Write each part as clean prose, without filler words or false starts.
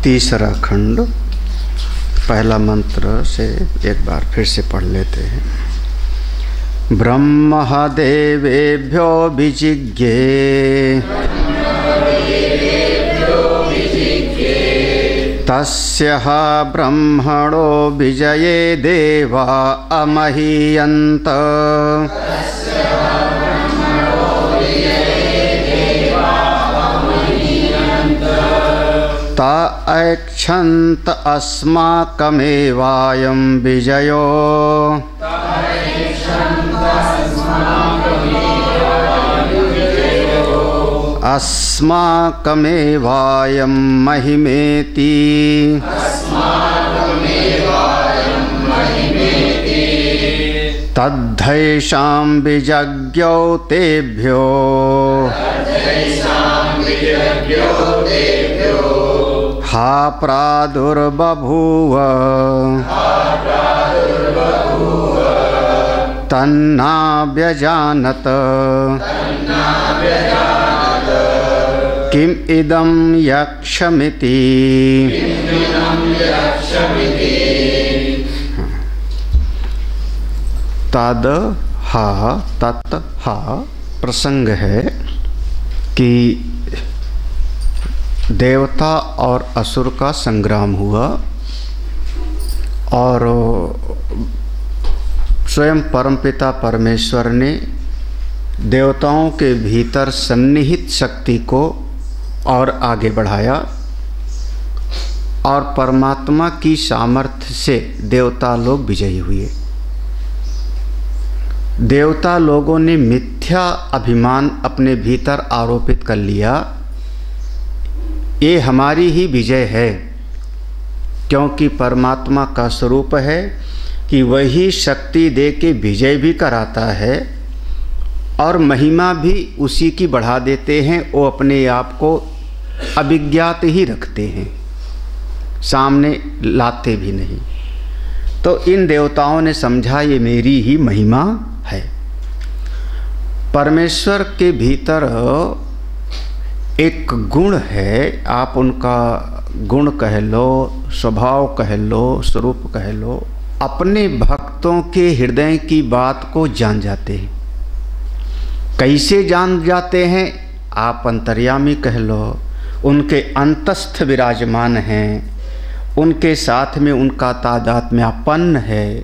तीसरा खंड पहला मंत्र से एक बार फिर से पढ़ लेते हैं। ब्रह्म देवेभ्यो विजिज्ञे तस्य ब्रह्मणो विजये देवा अमहीयन्त ता ऐक्षन्त अस्माकमेवायं विजयो अस्माकमेवायं महिमेति तद्धैषां विजज्ञौ तेभ्यो हा प्रादुर्बभूव तन्ना व्यजानत किम इदं यक्षमिति। तद हा तत् हा प्रसंग है कि देवता और असुर का संग्राम हुआ और स्वयं परमपिता परमेश्वर ने देवताओं के भीतर सन्निहित शक्ति को और आगे बढ़ाया और परमात्मा की सामर्थ्य से देवता लोग विजयी हुए। देवता लोगों ने मिथ्या अभिमान अपने भीतर आरोपित कर लिया, ये हमारी ही विजय है, क्योंकि परमात्मा का स्वरूप है कि वही शक्ति दे के विजय भी कराता है और महिमा भी उसी की बढ़ा देते हैं। वो अपने आप को अभिज्ञात ही रखते हैं, सामने लाते भी नहीं। तो इन देवताओं ने समझा ये मेरी ही महिमा है। परमेश्वर के भीतर एक गुण है, आप उनका गुण कह लो, स्वभाव कह लो, स्वरूप कह लो, अपने भक्तों के हृदय की बात को जान जाते हैं। कैसे जान जाते हैं? आप अंतर्यामी कह लो, उनके अंतस्थ विराजमान हैं, उनके साथ में उनका तादात्म्यपन्न है,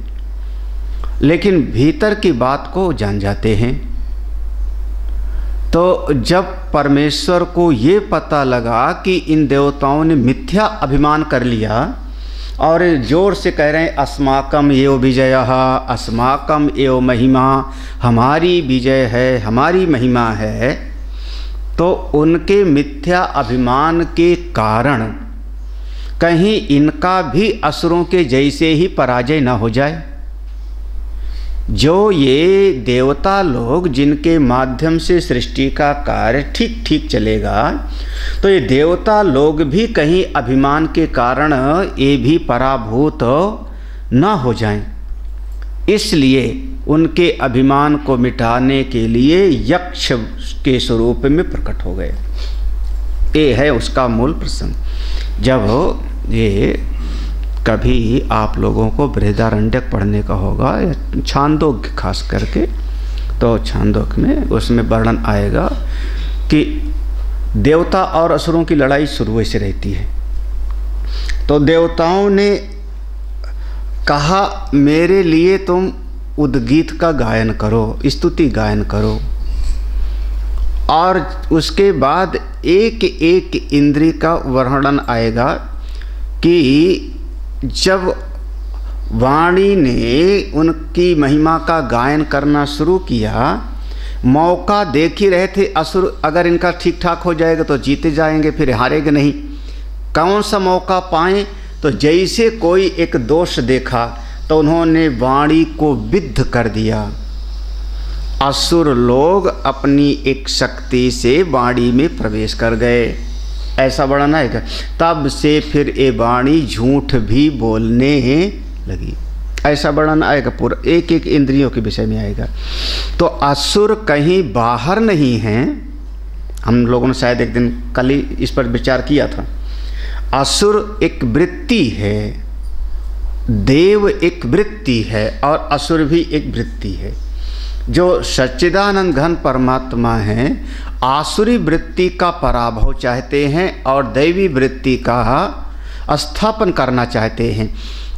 लेकिन भीतर की बात को जान जाते हैं। तो जब परमेश्वर को ये पता लगा कि इन देवताओं ने मिथ्या अभिमान कर लिया और जोर से कह रहे हैं अस्माकम एव विजयः, अस्माकम एव महिमा, हमारी विजय है, हमारी महिमा है, तो उनके मिथ्या अभिमान के कारण कहीं इनका भी असुरों के जैसे ही पराजय न हो जाए। जो ये देवता लोग जिनके माध्यम से सृष्टि का कार्य ठीक ठीक चलेगा, तो ये देवता लोग भी कहीं अभिमान के कारण ये भी पराभूत न हो जाएं। इसलिए उनके अभिमान को मिटाने के लिए यक्ष के स्वरूप में प्रकट हो गए। ये है उसका मूल प्रसंग। जब ये कभी आप लोगों को बृहदारण्यक पढ़ने का होगा, छांदोग्य खास करके, तो छांदोग्य में उसमें वर्णन आएगा कि देवता और असुरों की लड़ाई शुरू से रहती है। तो देवताओं ने कहा मेरे लिए तुम उद्गीत का गायन करो, स्तुति गायन करो, और उसके बाद एक एक इंद्रिय का वर्णन आएगा कि जब वाणी ने उनकी महिमा का गायन करना शुरू किया, मौका देख ही रहे थे असुर, अगर इनका ठीक ठाक हो जाएगा तो जीते जाएंगे, फिर हारेंगे नहीं। कौन सा मौका पाएं? तो जैसे कोई एक दोष देखा तो उन्होंने वाणी को विद्ध कर दिया। असुर लोग अपनी एक शक्ति से वाणी में प्रवेश कर गए, ऐसा वर्णन आएगा। तब से फिर ये वाणी झूठ भी बोलने लगी, ऐसा वर्णन आएगा। पूरा एक एक इंद्रियों के विषय में आएगा। तो असुर कहीं बाहर नहीं हैं। हम लोगों ने शायद एक दिन कल ही इस पर विचार किया था। असुर एक वृत्ति है, देव एक वृत्ति है और असुर भी एक वृत्ति है। जो सच्चिदानंद घन परमात्मा हैं आसुरी वृत्ति का पराभव चाहते हैं और दैवी वृत्ति का स्थापन करना चाहते हैं।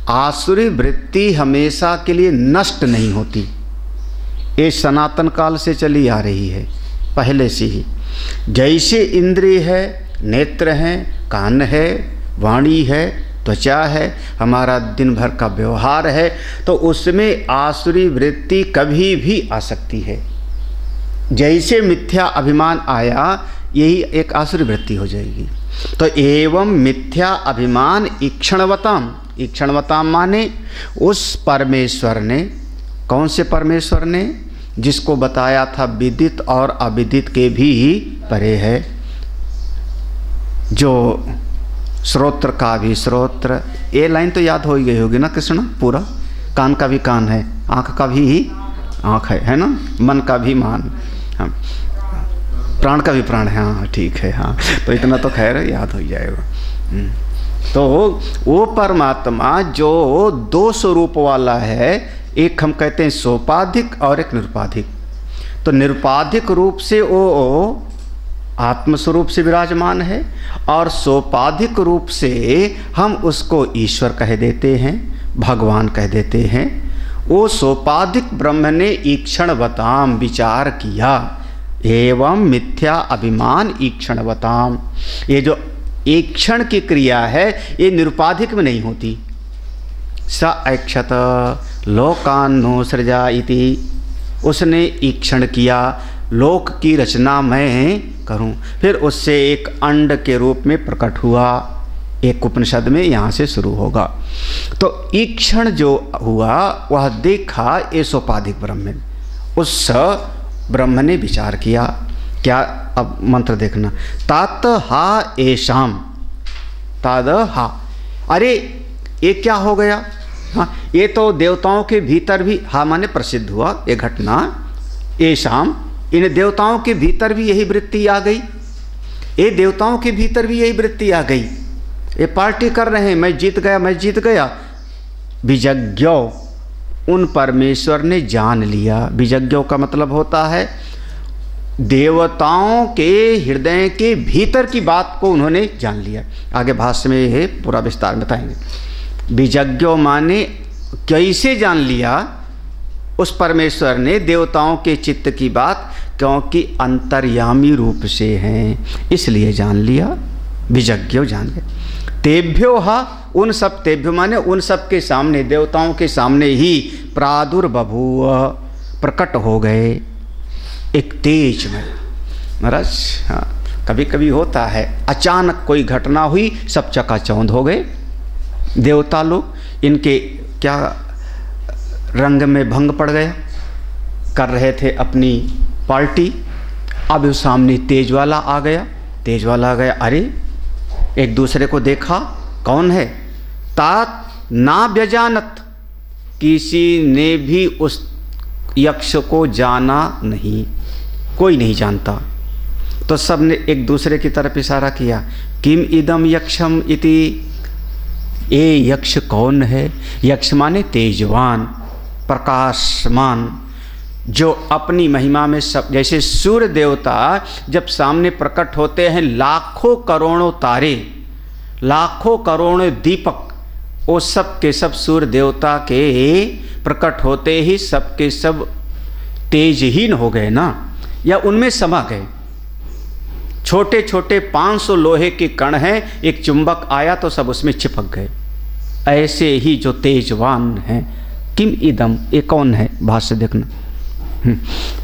आसुरी वृत्ति हमेशा के लिए नष्ट नहीं होती, ये सनातन काल से चली आ रही है पहले से ही। जैसे इंद्रिय है, नेत्र हैं, कान है, वाणी है, त्वचा है, हमारा दिन भर का व्यवहार है, तो उसमें आसुरी वृत्ति कभी भी आ सकती है। जैसे मिथ्या अभिमान आया, यही एक आसुरी वृत्ति हो जाएगी। तो एवं मिथ्या अभिमान ईक्षणवताम, ईक्षणवताम माने उस परमेश्वर ने, कौन से परमेश्वर ने? जिसको बताया था विदित और अविदित के भी परे है, जो श्रोत्र का भी श्रोत्र। ये लाइन तो याद हो ही गई होगी ना कृष्ण, पूरा। कान का भी कान है, आँख का भी आँख है ना, मन का भी मन, हाँ, प्राण का भी प्राण है, हाँ ठीक है, हाँ तो इतना तो खैर याद हो जाएगा। तो वो परमात्मा जो दो स्वरूप वाला है, एक हम कहते हैं सोपाधिक और एक निरुपाधिक। तो निरुपाधिक रूप से वो आत्मस्वरूप से विराजमान है और सोपाधिक रूप से हम उसको ईश्वर कह देते हैं, भगवान कह देते हैं। वो सोपाधिक ब्रह्म ने ईक्षणवताम विचार किया, एवं मिथ्या अभिमान ईक्षणवताम। ये जो ईक्षण की क्रिया है ये निरुपाधिक में नहीं होती। स ऐक्षत लोकान नो सृजा इति, उसने ईक्षण किया, लोक की रचना मैं करूं। फिर उससे एक अंड के रूप में प्रकट हुआ, एक उपनिषद में यहाँ से शुरू होगा। तो ईक्षण जो हुआ वह देखा ये सोपाधिक ब्रह्म, उस ब्रह्म ने विचार किया। क्या? अब मंत्र देखना, तात हा एशाम, ताद हा। अरे ये क्या हो गया? हाँ, ये तो देवताओं के भीतर भी, हा माने प्रसिद्ध हुआ ये घटना। एशाम, इन देवताओं के भीतर भी यही वृत्ति आ गई, ये देवताओं के भीतर भी यही वृत्ति आ गई। ये पार्टी कर रहे हैं, मैं जीत गया, मैं जीत गया। विजज्ञो, उन परमेश्वर ने जान लिया। विजज्ञो का मतलब होता है देवताओं के हृदय के भीतर की बात को उन्होंने जान लिया। आगे भाष्य में ये पूरा विस्तार बताएंगे। विजज्ञो माने कैसे जान लिया उस परमेश्वर ने देवताओं के चित्त की बात, क्योंकि अंतर्यामी रूप से हैं इसलिए जान लिया। विजज्ञो जान गए। तेभ्यो हा, उन सब, तेभ्यो माने उन सब के सामने, देवताओं के सामने ही प्रादुर्बभूव, प्रकट हो गए एक तेज में। महाराज हाँ, कभी कभी होता है अचानक कोई घटना हुई, सब चकाचौंध हो गए। देवता लोग इनके क्या रंग में भंग पड़ गया, कर रहे थे अपनी पार्टी, अब उस सामने तेज वाला आ गया। तेज वाला आ गया, अरे एक दूसरे को देखा, कौन है? तात ना व्यजानत, किसी ने भी उस यक्ष को जाना नहीं, कोई नहीं जानता। तो सब ने एक दूसरे की तरफ इशारा किया, किम इदम यक्षम इति, ये यक्ष कौन है? यक्ष माने तेजवान, प्रकाशमान, जो अपनी महिमा में सब, जैसे सूर्य देवता जब सामने प्रकट होते हैं, लाखों करोड़ों तारे, लाखों करोड़ों दीपक, वो सब के सब सूर्य देवता के प्रकट होते ही सब के सब तेजहीन हो गए ना, या उनमें समा गए। छोटे छोटे 500 लोहे के कण हैं, एक चुंबक आया तो सब उसमें चिपक गए। ऐसे ही जो तेजवान हैं, किम इदम, ये कौन है? भाष्य देखना।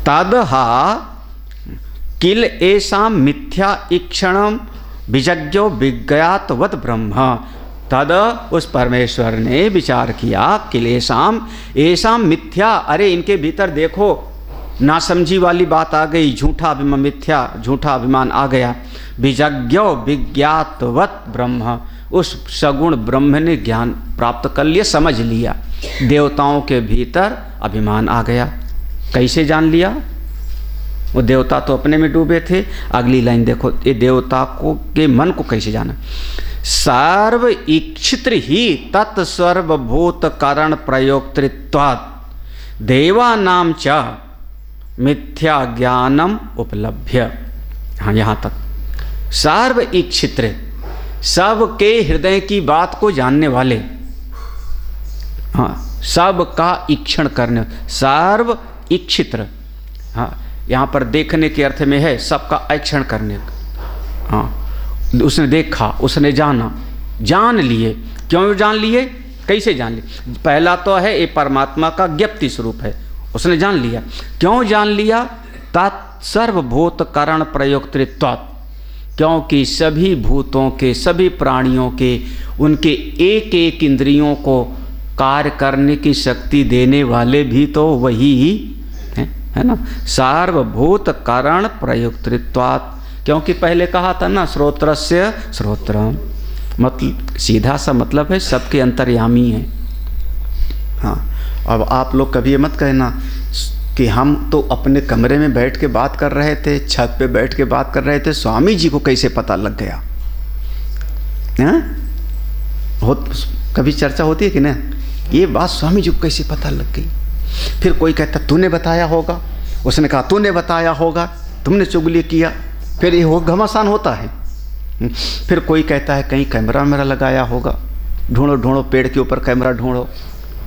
तदहा किल ऐसा मिथ्या ईक्षणम विजज्ञो विज्ञातवत ब्रह्म। तद, उस परमेश्वर ने विचार किया, किल ऐसा मिथ्या, अरे इनके भीतर देखो नासमझी वाली बात आ गई, झूठा अभिमान, मिथ्या झूठा अभिमान आ गया। विजज्ञो विज्ञातवत ब्रह्म, उस सगुण ब्रह्म ने ज्ञान प्राप्त कर लिया, समझ लिया। देवताओं के भीतर अभिमान आ गया। कैसे जान लिया? वो देवता तो अपने में डूबे थे। अगली लाइन देखो, ये देवता को के मन को कैसे जाना। सर्व इच्छित ही तत्सर्वभूत कारण प्रयोक्तृत्वात् देवानाम च मिथ्या ज्ञानम उपलभ्य। हाँ, यहाँ तक सर्व इच्छित, सबके हृदय की बात को जानने वाले, हाँ, सब का ईक्षण करने, सर्व इच्छित। हाँ, यहाँ पर देखने के अर्थ में है सबका ऐक्षण करने का। हाँ, उसने देखा, उसने जाना, जान लिए। क्यों जान लिए, कैसे जान लिए? पहला तो है ये परमात्मा का ज्ञप्ति स्वरूप है, उसने जान लिया। क्यों जान लिया? तत्सर्वभूत कारण प्रयोक्तृत्वात्, क्योंकि सभी भूतों के, सभी प्राणियों के, उनके एक एक इंद्रियों को कार्य करने की शक्ति देने वाले भी तो वही ही है ना। सार्वभूत कारण प्रयोक्तृत्वात्, क्योंकि पहले कहा था ना श्रोत्रस्य श्रोत्रम, मतलब सीधा सा मतलब है सबके अंतर्यामी है। हाँ, अब आप लोग कभी ये मत कहना कि हम तो अपने कमरे में बैठ के बात कर रहे थे, छत पे बैठ के बात कर रहे थे, स्वामी जी को कैसे पता लग गया? कभी चर्चा होती है कि ना, ये बात स्वामी जी को कैसे पता लग गई? फिर कोई कहता तूने बताया होगा, उसने कहा तूने बताया होगा, तुमने चुगली किया, फिर ये घमासान होता है। फिर कोई कहता है कहीं कैमरा मेरा लगाया होगा, ढूंढो ढूंढो, पेड़ के ऊपर कैमरा ढूंढो।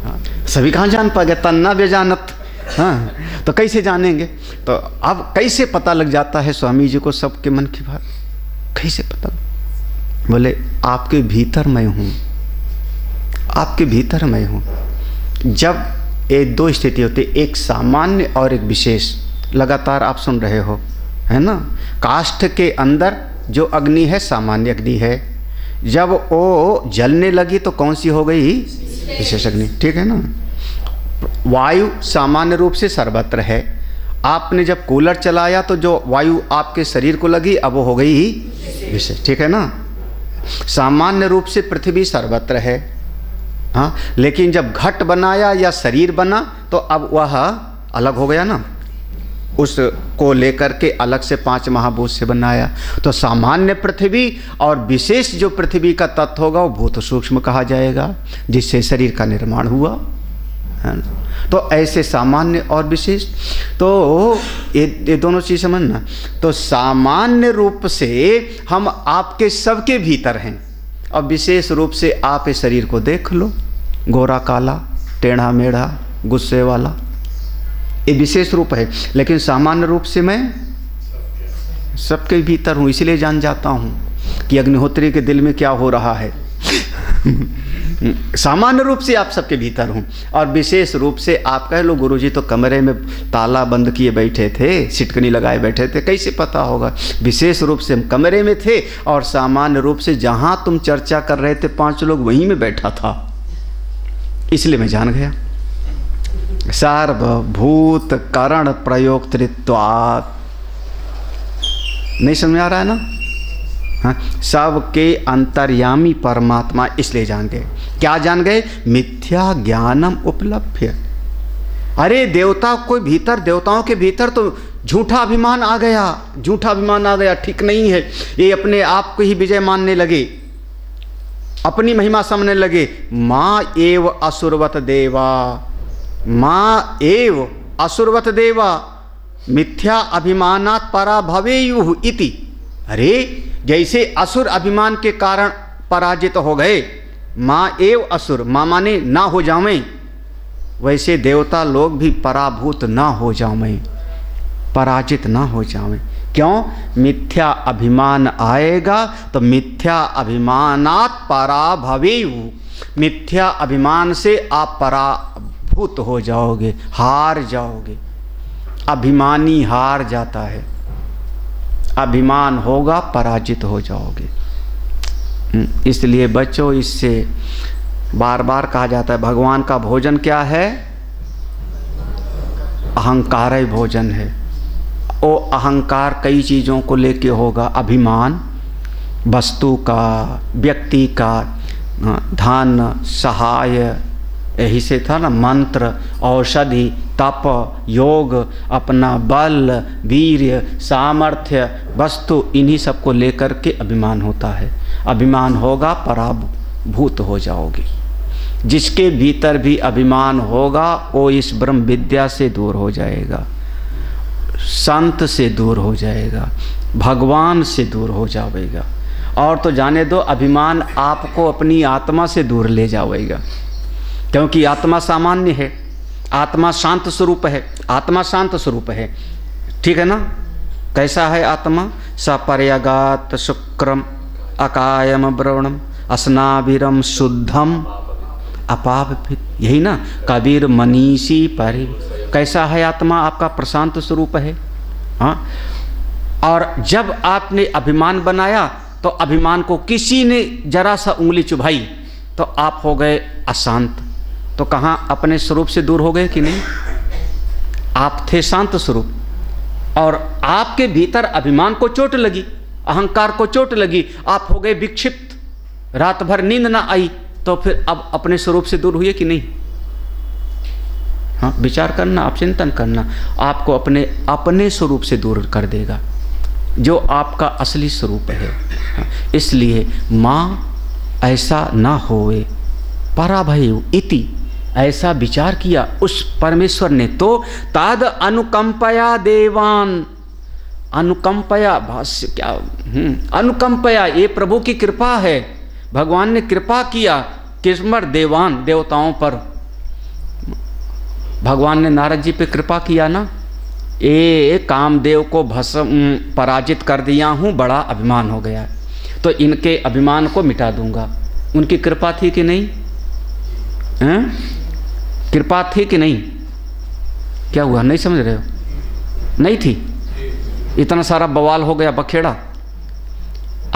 हाँ, सभी कहाँ जान पा गए, तन्ना बेजानत। हाँ, तो कैसे जानेंगे? तो अब कैसे पता लग जाता है स्वामी जी को सबके मन की बात? कैसे पता? बोले आपके भीतर मैं हूँ, आपके भीतर मैं हूँ। जब ये दो स्थिति होती, एक सामान्य और एक विशेष, लगातार आप सुन रहे हो, है ना। काष्ठ के अंदर जो अग्नि है सामान्य अग्नि है, जब वो जलने लगी तो कौन सी हो गई? विशेष अग्नि, ठीक है ना। वायु सामान्य रूप से सर्वत्र है, आपने जब कूलर चलाया तो जो वायु आपके शरीर को लगी अब वो हो गई विशेष, ठीक है ना। सामान्य रूप से पृथ्वी सर्वत्र है, हाँ, लेकिन जब घट बनाया या शरीर बना तो अब वह अलग हो गया ना, उसको लेकर के अलग से 5 महाभूत से बनाया। तो सामान्य पृथ्वी और विशेष जो पृथ्वी का तत्व होगा वो भूत सूक्ष्म कहा जाएगा, जिससे शरीर का निर्माण हुआ, है ना। तो ऐसे सामान्य और विशेष, तो ये दोनों चीज़ समझना। तो सामान्य रूप से हम आपके सबके भीतर हैं, और विशेष रूप से आप इस शरीर को देख लो, गोरा काला, टेढ़ा मेढ़ा, गुस्से वाला, ये विशेष रूप है। लेकिन सामान्य रूप से मैं सबके भीतर हूँ, इसलिए जान जाता हूँ कि अग्निहोत्री के दिल में क्या हो रहा है। सामान्य रूप से आप सबके भीतर हूँ, और विशेष रूप से आप कह लो गुरुजी तो कमरे में ताला बंद किए बैठे थे, सिटकनी लगाए बैठे थे, कैसे पता होगा? विशेष रूप से हम कमरे में थे, और सामान्य रूप से जहाँ तुम चर्चा कर रहे थे 5 लोग वहीं में बैठा था, इसलिए मैं जान गया। सार्वभूत कारण प्रयोक्तृत्वात्, नहीं समझ में आ रहा है ना? हाँ, सबके अंतर्यामी परमात्मा, इसलिए जान गए। क्या जान गए? मिथ्या ज्ञानम उपलभ्य। अरे देवता को भीतर, देवताओं के भीतर तो झूठा अभिमान आ गया, झूठा अभिमान आ गया, ठीक नहीं है। ये अपने आप को ही विजय मानने लगे, अपनी महिमा समझने लगे। माँ एव असुरवत देवा, माँ एव असुरवत देवा मिथ्या अभिमानात् परा भवेयुः इति। अरे जैसे असुर अभिमान के कारण पराजित हो गए, माँ एव असुर, माँ माने ना हो जावें, वैसे देवता लोग भी पराभूत ना हो जावें, पराजित ना हो जावें। क्यों? मिथ्या अभिमान आएगा तो मिथ्या अभिमानात् परा भवेयुः, मिथ्या अभिमान से आप पराभूत हो जाओगे, हार जाओगे। अभिमानी हार जाता है, अभिमान होगा पराजित हो जाओगे। इसलिए बच्चों, इससे बार बार कहा जाता है भगवान का भोजन क्या है? अहंकार ही भोजन है। वो अहंकार कई चीज़ों को लेके होगा, अभिमान वस्तु का, व्यक्ति का, धन, सहाय, यही से था ना, मंत्र, औषधि, तप, योग, अपना बल, वीर्य, सामर्थ्य, वस्तु, इन्हीं सबको लेकर के अभिमान होता है। अभिमान होगा पराभूत हो जाओगे। जिसके भीतर भी अभिमान होगा वो इस ब्रह्म विद्या से दूर हो जाएगा, संत से दूर हो जाएगा, भगवान से दूर हो जाएगा। और तो जाने दो, अभिमान आपको अपनी आत्मा से दूर ले जाएगा, क्योंकि आत्मा सामान्य है, आत्मा शांत स्वरूप है, आत्मा शांत स्वरूप है। ठीक है ना? कैसा है आत्मा? सपर्यगात शुक्रम अकायम ब्रवणम अस्नाभिरम शुद्धम अपापित, यही ना? कबीर मनीषी परि। कैसा है आत्मा? आपका प्रशांत स्वरूप है। हाँ, और जब आपने अभिमान बनाया तो अभिमान को किसी ने जरा सा उंगली चुभाई तो आप हो गए अशांत। तो कहाँ अपने स्वरूप से दूर हो गए कि नहीं? आप थे शांत स्वरूप, और आपके भीतर अभिमान को चोट लगी, अहंकार को चोट लगी, आप हो गए विक्षिप्त, रात भर नींद ना आई, तो फिर अब अपने स्वरूप से दूर हुए कि नहीं? हाँ, विचार करना, आप चिंतन करना, आपको अपने स्वरूप से दूर कर देगा, जो आपका असली स्वरूप है। इसलिए माँ ऐसा ना होवे पराभय इति, ऐसा विचार किया उस परमेश्वर ने। तो ताद अनुकंपया देवान, अनुकंपया, भाष्य क्या, अनुकंपया, ये प्रभु की कृपा है। भगवान ने कृपा किया किस पर? देवान, देवताओं पर। भगवान ने नारद जी पे कृपा किया ना, ए कामदेव को भस्म पराजित कर दिया हूँ, बड़ा अभिमान हो गया, तो इनके अभिमान को मिटा दूंगा। उनकी कृपा थी कि नहीं? कृपा थी कि नहीं? क्या हुआ, नहीं समझ रहे हो? नहीं थी? इतना सारा बवाल हो गया, बखेड़ा।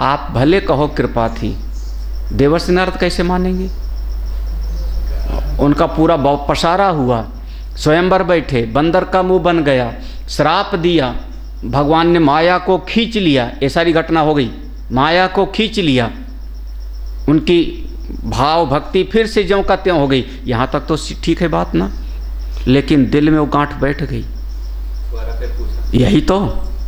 आप भले कहो कृपा थी, देवर्षि नारद कैसे मानेंगे? उनका पूरा पसारा हुआ, स्वयंवर बैठे, बंदर का मुंह बन गया, श्राप दिया, भगवान ने माया को खींच लिया, ये सारी घटना हो गई, माया को खींच लिया, उनकी भाव भक्ति फिर से ज्यों का त्यों हो गई। यहाँ तक तो ठीक है बात ना, लेकिन दिल में वो गांठ बैठ गई। यही तो,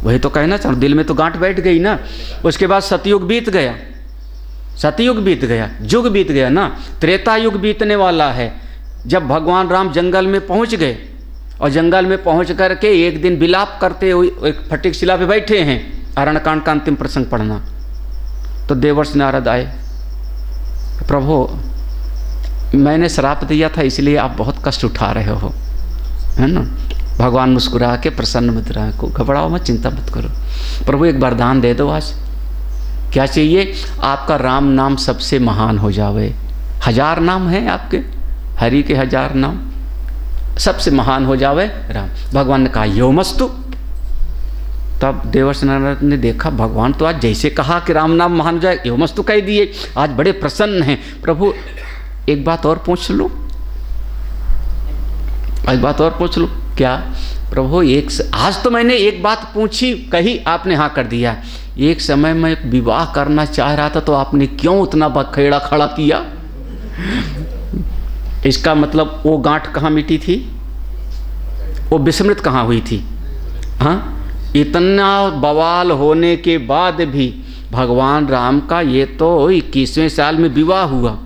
वही तो कहना चाहूँ, दिल में तो गांठ बैठ गई ना। उसके बाद सतयुग बीत गया, सतयुग बीत गया, युग बीत गया ना, त्रेता युग बीतने वाला है। जब भगवान राम जंगल में पहुंच गए, और जंगल में पहुंच करके एक दिन विलाप करते हुए एक फटिक शिला पे बैठे हैं, अरण्यकांड का अंतिम प्रसंग पढ़ना, तो देवर्षि नारद आए, प्रभु मैंने श्राप दिया था इसलिए आप बहुत कष्ट उठा रहे हो, है ना? भगवान मुस्कुरा के प्रसन्न मुद्रा को, घबराओ मत, चिंता मत करो, प्रभु एक वरदान दे दो आज। क्या चाहिए? आपका राम नाम सबसे महान हो जावे। 1000 नाम हैं आपके, हरि के 1000 नाम, सबसे महान हो जावे राम। भगवान ने कहा यो मस्तु। तब देवर्षि नारद ने देखा भगवान तो आज जैसे कहा कि राम नाम महान हो जाए, यो मस्तु कह दिए, आज बड़े प्रसन्न हैं। प्रभु एक बात और पूछ लो, एक बात और पूछ लो। क्या? प्रभु आज तो मैंने एक बात पूछी, कही, आपने हाँ कर दिया। एक समय मैं विवाह करना चाह रहा था तो आपने क्यों उतना बखेड़ा खड़ा किया? इसका मतलब वो गांठ कहाँ मिटी थी, वो विस्मृत कहाँ हुई थी? हाँ, इतना बवाल होने के बाद भी भगवान राम का ये तो 21वें साल में विवाह हुआ,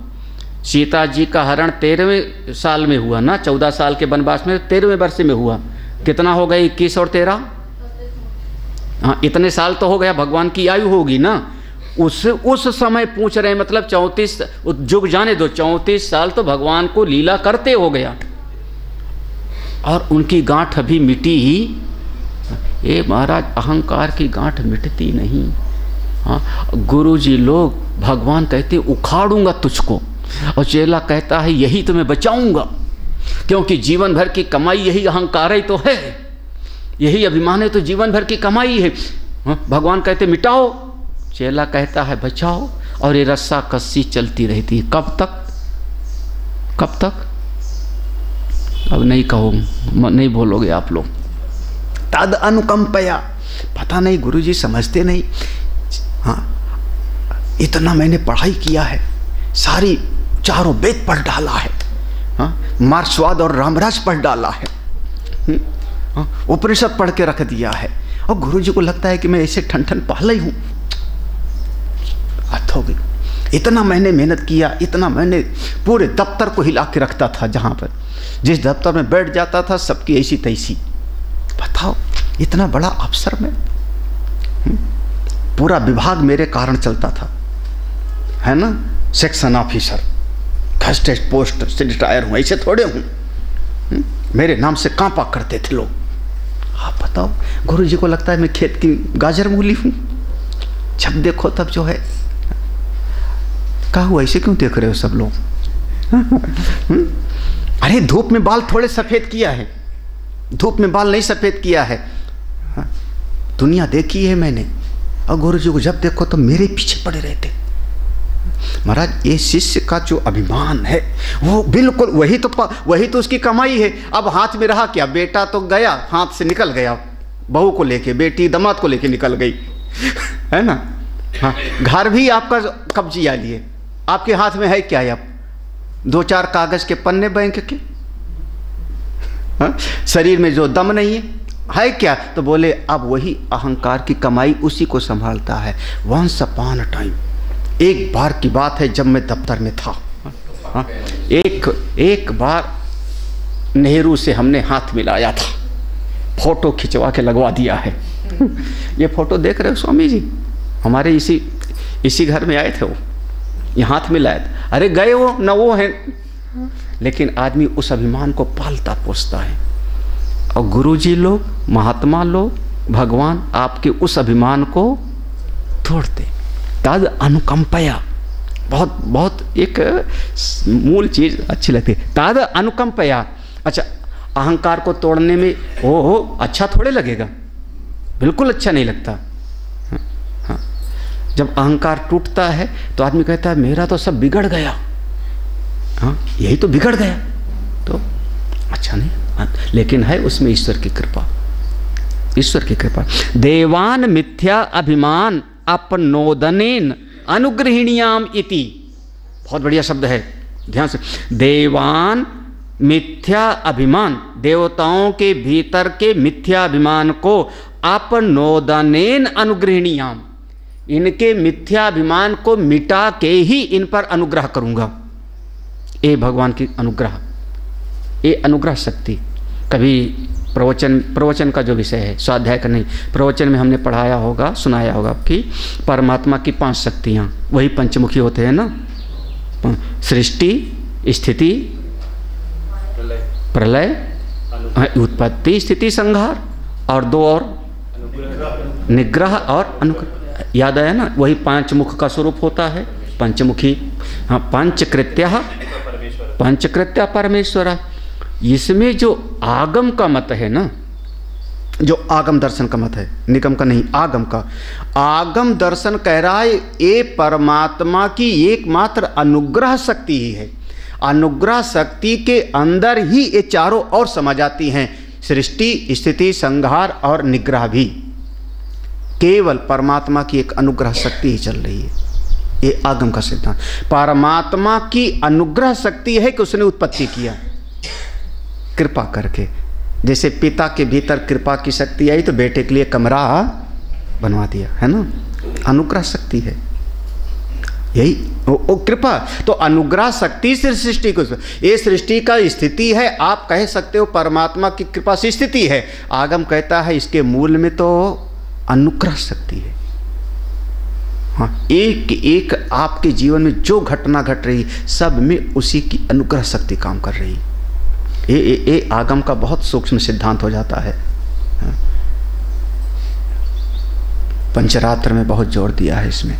सीता जी का हरण 13वें साल में हुआ ना, 14 साल के वनवास में 13वें वर्ष में हुआ। कितना हो गया? 21 और 13, हाँ इतने साल तो हो गया, भगवान की आयु होगी ना। उस समय पूछ रहे हैं, मतलब 34 युग जाने दो, 34 साल तो भगवान को लीला करते हो गया, और उनकी गांठ अभी मिटी ही। ये महाराज अहंकार की गांठ मिटती नहीं। हाँ, गुरुजी लोग, भगवान कहते उखाड़ूंगा तुझको, और चेला कहता है यही तो मैं बचाऊंगा, क्योंकि जीवन भर की कमाई यही अहंकार ही तो है, यही अभिमान है, तो जीवन भर की कमाई है। भगवान कहते मिटाओ, चेला कहता है बचाओ, और ये रस्सा कस्सी चलती रहती है। कब तक? कब तक? अब नहीं कहो, नहीं बोलोगे आप लोग। तद अनुकंपया, पता नहीं गुरुजी समझते नहीं। हाँ, इतना मैंने पढ़ाई किया है, सारी चारों वेद पढ़ डाला है, हाँ, मार्क्सवाद और रामराज पढ़ डाला है, उपनिषद पढ़ के रख दिया है, और गुरुजी को लगता है कि मैं ऐसे ठन ठन पहले ही हूँ। हद हो गई। इतना मैंने मेहनत किया, इतना मैंने पूरे दफ्तर को हिला के रखता था, जहाँ पर जिस दफ्तर में बैठ जाता था सबकी ऐसी तैसी। बताओ, इतना बड़ा अफसर में, पूरा विभाग मेरे कारण चलता था, है ना। सेक्शन ऑफिसर, फर्स्ट पोस्ट से रिटायर हूँ, ऐसे थोड़े हूँ। मेरे नाम से कांपा करते थे लोग। आप बताओ, गुरुजी को लगता है मैं खेत की गाजर मूली हूँ। जब देखो तब जो है, कहा हुआ ऐसे क्यों देख रहे हो सब लोग? अरे धूप में बाल थोड़े सफ़ेद किया है, धूप में बाल नहीं सफ़ेद किया है। दुनिया देखी है मैंने, और गुरुजी को जब देखो तो मेरे पीछे पड़े रहते। महाराज, ये शिष्य का जो अभिमान है वो बिल्कुल वही तो उसकी कमाई है। अब हाथ में रहा क्या? बेटा तो गया, हाथ से निकल गया, बहू को लेके, बेटी दामाद को लेके निकल गई, है ना। हाँ, घर भी आपका कब्जिया लिए, आपके हाथ में है क्या? अब 2-4 कागज के पन्ने बैंक के। हाँ? शरीर में जो दम नहीं है क्या? तो बोले अब वही अहंकार की कमाई उसी को संभालता है। वंस अपॉन अ टाइम, एक बार की बात है जब मैं दफ्तर में था। हाँ? एक बार नेहरू से हमने हाथ मिलाया था, फोटो खिंचवा के लगवा दिया है। ये फोटो देख रहे हो स्वामी जी? हमारे इसी घर में आए थे वो, ये हाथ मिलाए थे। अरे गए वो न वो हैं, लेकिन आदमी उस अभिमान को पालता पोसता है। और गुरुजी लोग, महात्मा लोग, भगवान आपके उस अभिमान को तोड़ते। तद अनुकंपया, बहुत एक मूल चीज़ अच्छी लगती है, तद अनुकंपया। अच्छा, अहंकार को तोड़ने में हो अच्छा थोड़े लगेगा, बिल्कुल अच्छा नहीं लगता। हाँ, जब अहंकार टूटता है तो आदमी कहता है मेरा तो सब बिगड़ गया। हाँ, यही तो बिगड़ गया, तो अच्छा नहीं। हाँ, लेकिन है उसमें ईश्वर की कृपा, ईश्वर की कृपा। देवान मिथ्या अभिमान अपनोदनेन अनुग्रहिणीयाम इति, बहुत बढ़िया शब्द है, ध्यान से। देवान मिथ्या अभिमान, देवताओं के भीतर के मिथ्या अभिमान को अपनोदनेन अनुग्रहिणीयाम, इनके मिथ्या अभिमान को मिटा के ही इन पर अनुग्रह करूंगा। ये भगवान की अनुग्रह, ये अनुग्रह शक्ति। कभी प्रवचन का जो विषय है, स्वाध्याय का नहीं, प्रवचन में हमने पढ़ाया होगा, सुनाया होगा कि परमात्मा की 5 शक्तियाँ, वही पंचमुखी होते हैं ना, सृष्टि, स्थिति, प्रलय, उत्पत्ति, स्थिति, संहार, और 2 और निग्रह और अनुग्रह। याद आया ना? वही 5 मुख का स्वरूप होता है, पंचमुखी। हाँ, पंचकृत्या परमेश्वरा। इसमें जो आगम का मत है ना, जो आगम दर्शन का मत है, निगम का नहीं, आगम का, आगम दर्शन कह रहा है ये परमात्मा की एकमात्र अनुग्रह शक्ति ही है। अनुग्रह शक्ति के अंदर ही ये चारों और समा जाती हैं, सृष्टि, स्थिति, संहार और निग्रह भी। केवल परमात्मा की एक अनुग्रह शक्ति ही चल रही है, ये आगम का सिद्धांत। परमात्मा की अनुग्रह शक्ति है कि उसने उत्पत्ति किया कृपा करके। जैसे पिता के भीतर कृपा की शक्ति आई तो बेटे के लिए कमरा बनवा दिया, है ना, अनुग्रह शक्ति है यही वो कृपा। तो अनुग्रह शक्ति से सृष्टि को, ये सृष्टि का स्थिति है, आप कह सकते हो परमात्मा की कृपा से स्थिति है। आगम कहता है इसके मूल में तो अनुग्रह शक्ति है। हाँ, एक एक आपके जीवन में जो घटना घट रही सब में उसी की अनुग्रह शक्ति काम कर रही। ये आगम का बहुत सूक्ष्म सिद्धांत हो जाता है। पंचरात्र में बहुत जोर दिया है इसमें।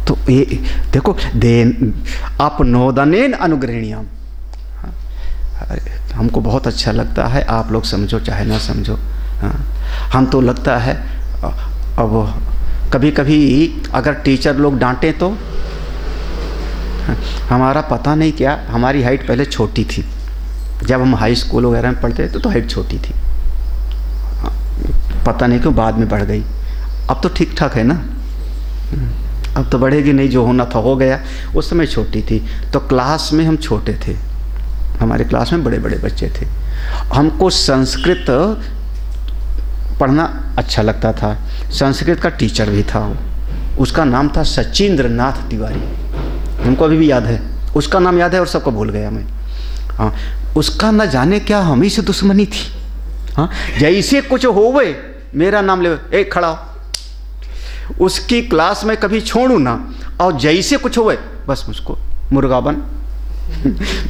तो ये देखो, देन अपनोदनेन अनुग्रहिणीयाम, हमको बहुत अच्छा लगता है, आप लोग समझो चाहे ना समझो। हम तो लगता है अब कभी कभी अगर टीचर लोग डांटे तो हमारा पता नहीं क्या, हमारी हाइट पहले छोटी थी, जब हम हाई स्कूल वगैरह में पढ़ते थे तो हाइट छोटी थी, पता नहीं क्यों बाद में बढ़ गई। अब तो ठीक ठाक है ना, अब तो बढ़ेगी नहीं, जो होना था हो गया। उस समय छोटी थी तो क्लास में हम छोटे थे, हमारे क्लास में बड़े बड़े बच्चे थे। हमको संस्कृत पढ़ना अच्छा लगता था। संस्कृत का टीचर भी था वो, उसका नाम था सचिंद्र नाथ तिवारी, हमको अभी भी याद है, उसका नाम याद है और सबको भूल गया मैं। हाँ, उसका न जाने क्या हम ही से दुश्मनी थी। हाँ, जैसे कुछ होवे मेरा नाम ले, एक खड़ा हो। उसकी क्लास में कभी छोड़ू ना, और जैसे कुछ होवे बस मुझको मुर्गा बन।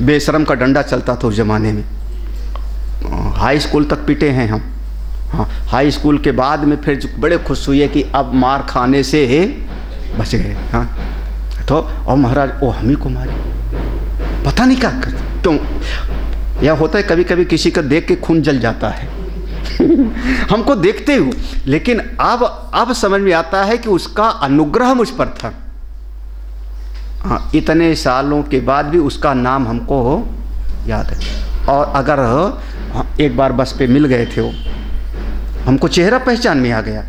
बेशरम का डंडा चलता था उस जमाने में। हाई स्कूल तक पिटे हैं हम। हाँ, हाई स्कूल के बाद में फिर बड़े खुश हुए कि अब मार खाने से बच गए। हाँ, तो और महाराज वो हम ही को मारे, पता नहीं क्या क्यों। यह होता है कभी कभी किसी का देख के खून जल जाता है। हमको देखते हो, लेकिन अब समझ में आता है कि उसका अनुग्रह मुझ पर था। हाँ, इतने सालों के बाद भी उसका नाम हमको याद है। और अगर एक बार बस पे मिल गए थे वो, हमको चेहरा पहचान में आ गया।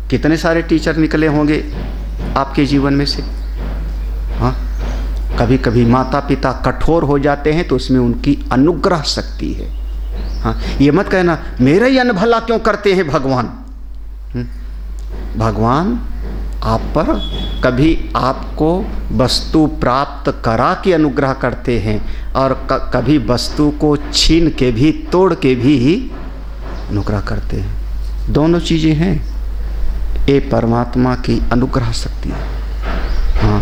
कितने सारे टीचर निकले होंगे आपके जीवन में से। हाँ, कभी कभी माता पिता कठोर हो जाते हैं तो उसमें उनकी अनुग्रह शक्ति है। हाँ, ये मत कहना मेरा ही अनभला क्यों करते हैं भगवान। भगवान आप पर कभी आपको वस्तु प्राप्त करा के अनुग्रह करते हैं, और कभी वस्तु को छीन के भी, तोड़ के भी अनुग्रह करते हैं। दोनों चीज़ें हैं। ये परमात्मा की अनुग्रह शक्ति है। हाँ,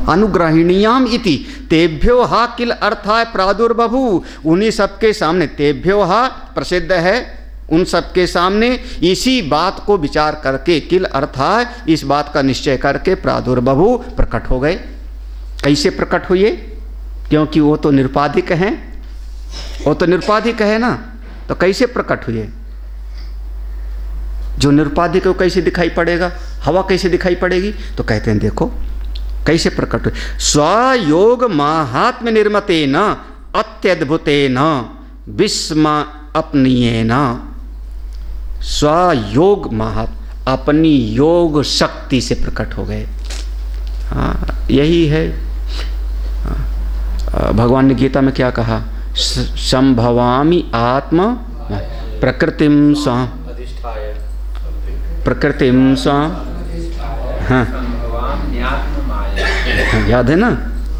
अनुग्रहिणीयाम इति तेभ्यो हा किल अर्थाय प्रादुर्बभू। उन्हीं सबके सामने, तेभ्यो हा प्रसिद्ध है, उन सबके सामने इसी बात को विचार करके, किल अर्थाय इस बात का निश्चय करके प्रादुर्बभू प्रकट हो गए। कैसे प्रकट हुए? क्योंकि वो तो निरुपाधिक हैं, वो तो निरुपाधिक है ना, तो कैसे प्रकट हुए? जो निरुपाधिक है वो कैसे दिखाई पड़ेगा? हवा कैसे दिखाई पड़ेगी? तो कहते हैं देखो कैसे प्रकट हुए। स्वयोग महात्म्य निर्मतेन अत्यद्भुतेन विस्म अपनीयेन। स्वयोग महात्म्य, अपनी योग शक्ति से प्रकट हो गए। हाँ, यही है। भगवान ने गीता में क्या कहा? संभवामि आत्मा प्रकृतिम सा, प्रकृतिम सा। हाँ, याद है ना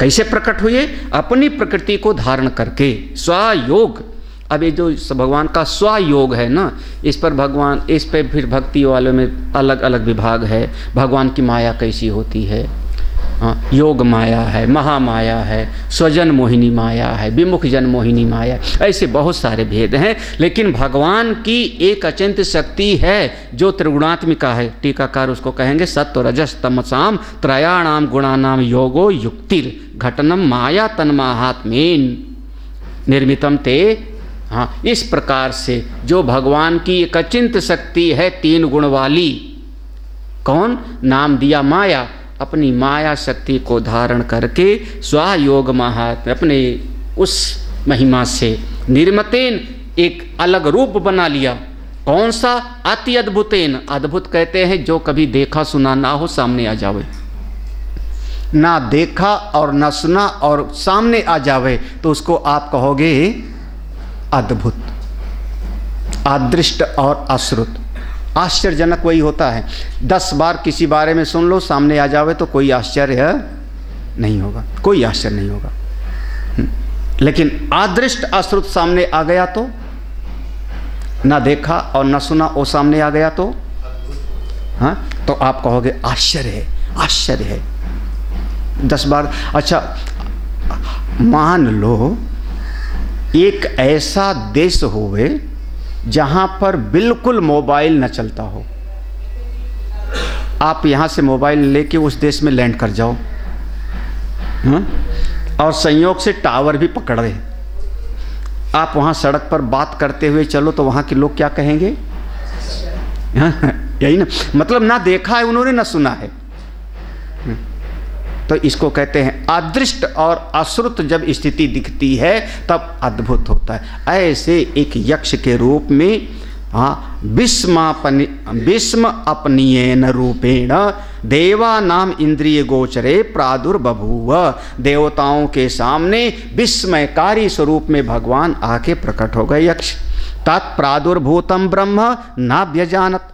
कैसे प्रकट हुए? अपनी प्रकृति को धारण करके, स्वयोग। अब ये जो भगवान का स्वयोग है ना, इस पर भगवान, इस पे फिर भक्ति वालों में अलग अलग विभाग है। भगवान की माया कैसी होती है? हाँ, योग माया है, महामाया है, स्वजन मोहिनी माया है, विमुख जन मोहिनी माया, ऐसे बहुत सारे भेद हैं। लेकिन भगवान की एक अचिंत्य शक्ति है जो त्रिगुणात्मिका है। टीकाकार उसको कहेंगे सत्व रजस तमसाम त्रयाणाम गुणानाम योगो युक्तिर् घटनम माया तन्माहात्मेन निर्मितम ते। हाँ, इस प्रकार से जो भगवान की एक अचिंत्य शक्ति है, तीन गुण वाली, कौन? नाम दिया माया। अपनी माया शक्ति को धारण करके स्वयोग महात्म्य, अपने उस महिमा से निर्मतेन एक अलग रूप बना लिया। कौन सा? अति अद्भुतेन। अद्भुत कहते हैं जो कभी देखा सुना ना हो, सामने आ जावे। ना देखा और ना सुना और सामने आ जावे तो उसको आप कहोगे अद्भुत, अदृष्ट और अश्रुत। आश्चर्यजनक वही होता है। 10 बार किसी बारे में सुन लो, सामने आ जावे तो कोई आश्चर्य नहीं होगा, कोई आश्चर्य नहीं होगा। लेकिन अदृष्ट अश्रुत सामने आ गया तो, ना देखा और ना सुना वो सामने आ गया तो, हाँ, तो आप कहोगे आश्चर्य है, आश्चर्य है। 10 बार। अच्छा, मान लो एक ऐसा देश होवे जहाँ पर बिल्कुल मोबाइल न चलता हो। आप यहाँ से मोबाइल लेके उस देश में लैंड कर जाओ, हाँ? और संयोग से टावर भी पकड़ रहे, आप वहाँ सड़क पर बात करते हुए चलो तो वहाँ के लोग क्या कहेंगे? हाँ, यही ना, मतलब ना देखा है उन्होंने, ना सुना है। तो इसको कहते हैं अदृष्ट और अश्रुत। जब स्थिति दिखती है तब अद्भुत होता है। ऐसे एक यक्ष के रूप में हाँ, विस्म अपनीयेन रूपेण देवानाम इंद्रिय गोचरे प्रादुर्बभूव। देवताओं के सामने विस्मयकारी स्वरूप में भगवान आके प्रकट हो गए यक्ष। तत्प्रादुर्भूतम ब्रह्म नाभ्यजानत।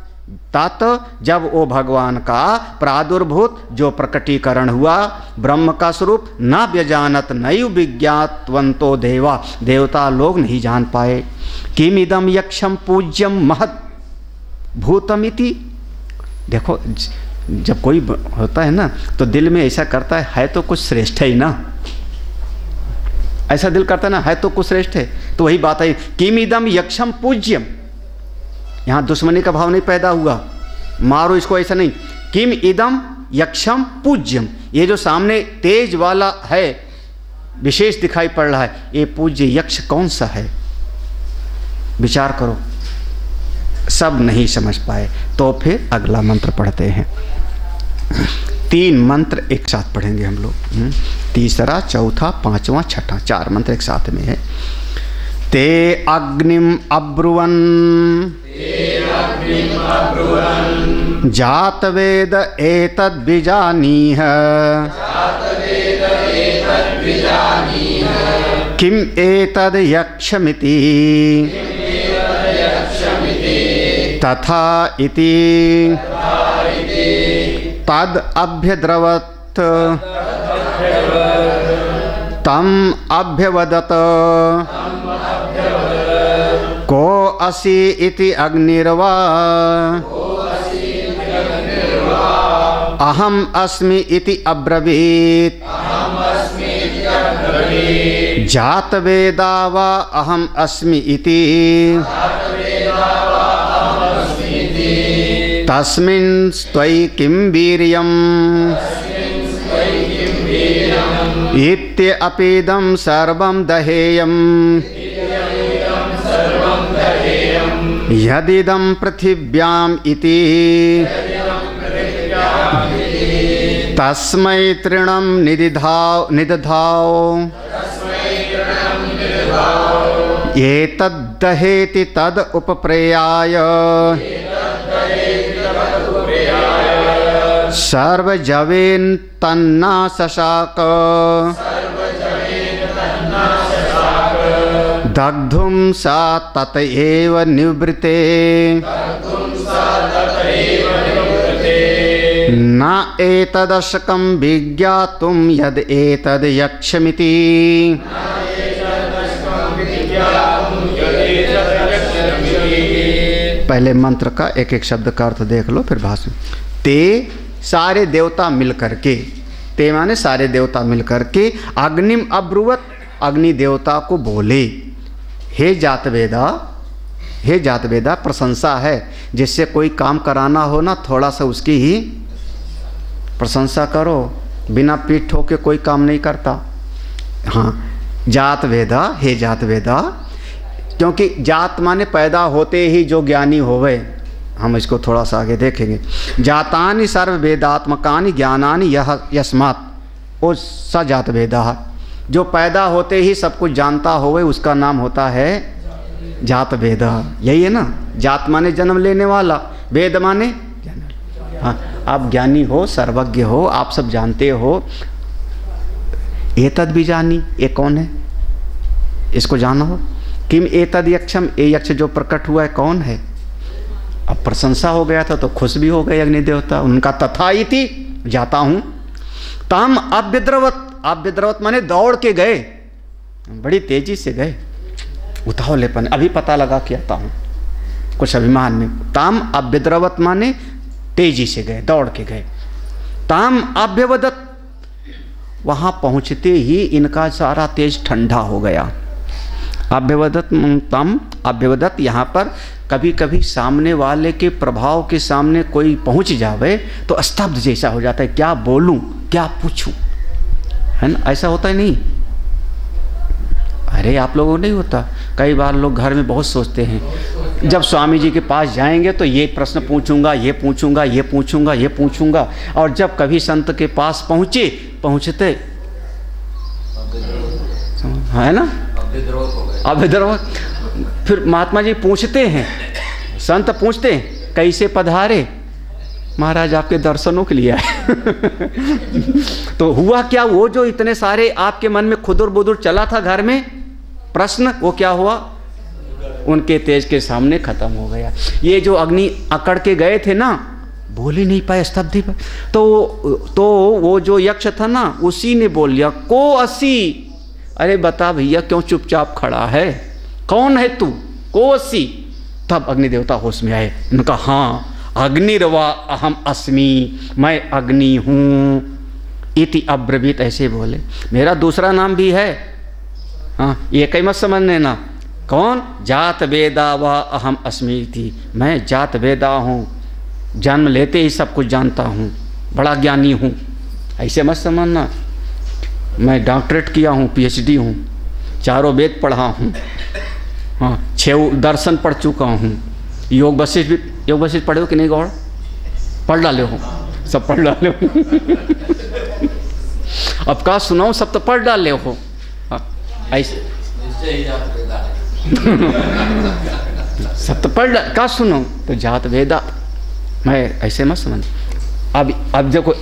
तत् जब वो भगवान का प्रादुर्भूत जो प्रकटीकरण हुआ ब्रह्म का स्वरूप, न व्यजानत नैव विज्ञातवंतो देवा, देवता लोग नहीं जान पाए। किम इदम यक्षम पूज्यम महत् भूतमिति। देखो जब कोई होता है ना तो दिल में ऐसा करता है तो कुछ श्रेष्ठ है ही ना, ऐसा दिल करता है ना, है तो कुछ श्रेष्ठ है। तो वही बात है, किम इदम यक्षम पूज्यम। यहाँ दुश्मनी का भाव नहीं पैदा हुआ, मारो इसको, ऐसा नहीं। किम इदम यक्षम पूज्यम, ये जो सामने तेज वाला है विशेष दिखाई पड़ रहा है, ये पूज्य यक्ष कौन सा है? विचार करो। सब नहीं समझ पाए तो फिर अगला मंत्र पढ़ते हैं। 3 मंत्र एक साथ पढ़ेंगे हम लोग, तीसरा, चौथा, पांचवा, छठा, 4 मंत्र एक साथ में है। ते अग्निम अब्रुवन् जातवेद एतद्विजानीह किम एतद् यक्षमिति तथा इति तद् अभ्यद्रवत् तम अभ्यवदत को असि इति अग्निर्वा अहम अस्मि इति अब्रवीत् जातवेदा वा अहम अस्मि इति तस्मिन् त्वयि किं वीर्यम् इत्यपीदं सर्वं दहेयम् यदिदं पृथिव्याम् इति तस्मै तृणं निदधाव एतद्दहेति तद् उपप्रेयाय सर्वजवेन तन्ना शशाक दग्धुं सा तत एव निवृते न एतदशकं विज्ञातुं यद एतद् यक्षमिति। पहले मंत्र का एक एक शब्द का अर्थ देख लो, फिर भाषण। ते सारे देवता मिल करके, ते माने सारे देवता मिल करके अग्निम अब्रुवत, अग्नि देवता को बोले, हे जातवेदा, हे जातवेदा, प्रशंसा है। जिससे कोई काम कराना हो ना, थोड़ा सा उसकी ही प्रशंसा करो, बिना पीठ ठोके कोई काम नहीं करता। हाँ, जातवेदा, हे जातवेदा, क्योंकि जात माने पैदा होते ही जो ज्ञानी होवे, हम इसको थोड़ा सा आगे देखेंगे। जातानि सर्व वेदात्मकानि ज्ञानानि यह यस्मात्, वो स जात वेदा, जो पैदा होते ही सब कुछ जानता होवे उसका नाम होता है जात वेदा। यही है ना, जात माने जन्म लेने वाला, वेद माने जन्म। हाँ, आप ज्ञानी हो, सर्वज्ञ हो, आप सब जानते हो। एतद भी जानी, ये कौन है, इसको जानो। किम एतद यक्षम, ये यक्ष जो प्रकट हुआ है कौन है। अब प्रशंसा हो गया था तो खुश भी हो गए अग्नि देवता, उनका तथा इति, जाता हूँ। ताम अभ्यद्रवत, अभ्यद्रवत माने दौड़ के गए, बड़ी तेजी से गए, उतावलेपन, अभी पता लगा के आता हूँ, कुछ अभिमान में। ताम अभ्यद्रवत माने तेजी से गए, दौड़ के गए। ताम अभ्यवदत, वहाँ पहुँचते ही इनका सारा तेज ठंडा हो गया। अभ्यवदत, तम अभ्यवदत, यहाँ पर कभी कभी सामने वाले के प्रभाव के सामने कोई पहुँच जावे तो स्तब्ध जैसा हो जाता है, क्या बोलूँ, क्या पूछूँ, है ना, ऐसा होता है नहीं। अरे आप लोगों को नहीं होता, कई बार लोग घर में बहुत सोचते हैं, जब स्वामी जी के पास जाएंगे तो ये प्रश्न पूछूंगा, ये पूछूंगा, ये पूछूंगा, ये पूछूंगा, और जब कभी संत के पास पहुँचते है ना, अभ्यद्रव, फिर महात्मा जी पूछते हैं, संत पूछते कैसे पधारे, महाराज आपके दर्शनों के लिए आए। तो हुआ क्या, वो जो इतने सारे आपके मन में खुदुर बुदुर चला था घर में प्रश्न, वो क्या हुआ, उनके तेज के सामने खत्म हो गया। ये जो अग्नि अकड़ के गए थे ना, बोल ही नहीं पाए, स्तब्धि पर। तो वो जो यक्ष था ना, उसी ने बोल लिया को असी, अरे बता भैया क्यों चुपचाप खड़ा है, कौन है तू, को असी। तब अग्नि देवता होश में आए, उनका हाँ अग्निर्वा अहम अस्मि, मैं अग्नि हूँ इति अब्रवीत, ऐसे बोले। मेरा दूसरा नाम भी है, हाँ ये कई मत समझने ना। कौन, जात वेदा वा अहम अस्मि इति, मैं जात वेदा हूँ, जन्म लेते ही सब कुछ जानता हूँ, बड़ा ज्ञानी हूँ, ऐसे मत समझना। मैं डॉक्टरेट किया हूँ, PhD हूँ, चारों वेद पढ़ा हूँ, हाँ 6 दर्शन पढ़ चुका हूँ, योग वशिष्ठ पढ़े हो कि नहीं गौड़, पढ़ डाले हो, सब पढ़ डाले हो। अब का सुनाओ, सब तो पढ़ डाले हो, ऐसे सब तो पढ़ का सुनो, तो जात वेदा, मैं ऐसे मत समझ। अब देखो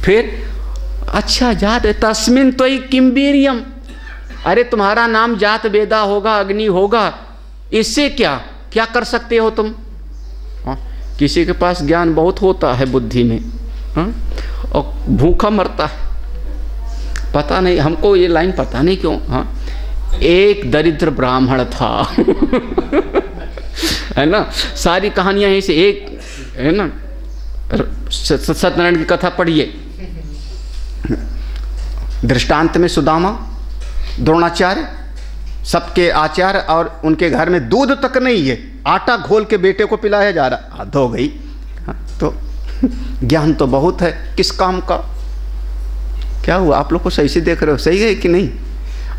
फिर, अच्छा जात तस्मिन तो ही किम्बीरियम, अरे तुम्हारा नाम जात वेदा होगा, अग्नि होगा, इससे क्या क्या कर सकते हो तुम। हाँ, किसी के पास ज्ञान बहुत होता है बुद्धि में, हाँ, और भूखा मरता है, पता नहीं हमको ये लाइन पता नहीं क्यों। हाँ, एक दरिद्र ब्राह्मण था है ना, सारी कहानियां यहीं से, एक है ना, सत्यनारायण की कथा पढ़िए, दृष्टांत में सुदामा, द्रोणाचार्य, सबके आचार्य, और उनके घर में दूध तक नहीं है, आटा घोल के बेटे को पिलाया जा रहा, हद हो गई। हाँ, तो ज्ञान तो बहुत है, किस काम का। क्या हुआ, आप लोग को सही से देख रहे हो, सही है कि नहीं,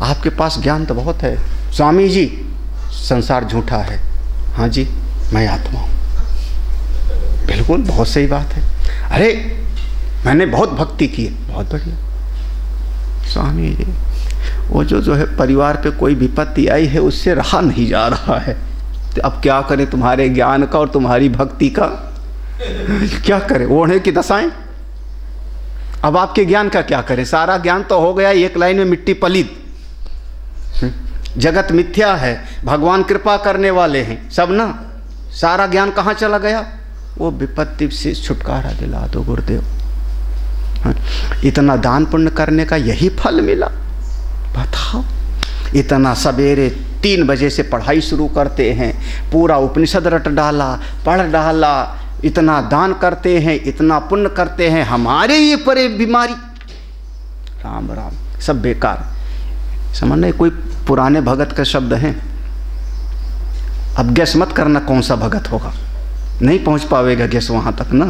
आपके पास ज्ञान तो बहुत है। स्वामी जी संसार झूठा है, हाँ जी मैं आत्मा हूँ, बिल्कुल बहुत सही बात है। अरे मैंने बहुत भक्ति की है, बहुत बढ़िया। स्वामी जी वो जो है परिवार पे कोई विपत्ति आई है, उससे रहा नहीं जा रहा है, तो अब क्या करें, तुम्हारे ज्ञान का और तुम्हारी भक्ति का क्या करें, ओढ़े की दशाएं। अब आपके ज्ञान का क्या करें, सारा ज्ञान तो हो गया एक लाइन में मिट्टी पलित, जगत मिथ्या है, भगवान कृपा करने वाले हैं सब ना, सारा ज्ञान कहाँ चला गया। वो विपत्ति से छुटकारा दिला दो गुरुदेव। इतना दान पुण्य करने का यही फल मिला, बताओ। इतना सवेरे 3 बजे से पढ़ाई शुरू करते हैं, पूरा उपनिषद रट डाला, पढ़ डाला, इतना दान करते हैं, इतना पुण्य करते हैं, हमारे ये परे बीमारी, राम राम, सब बेकार। समझ, कोई पुराने भगत के शब्द हैं। अब गैस मत करना कौन सा भगत होगा, नहीं पहुंच पावेगा गैस वहां तक ना।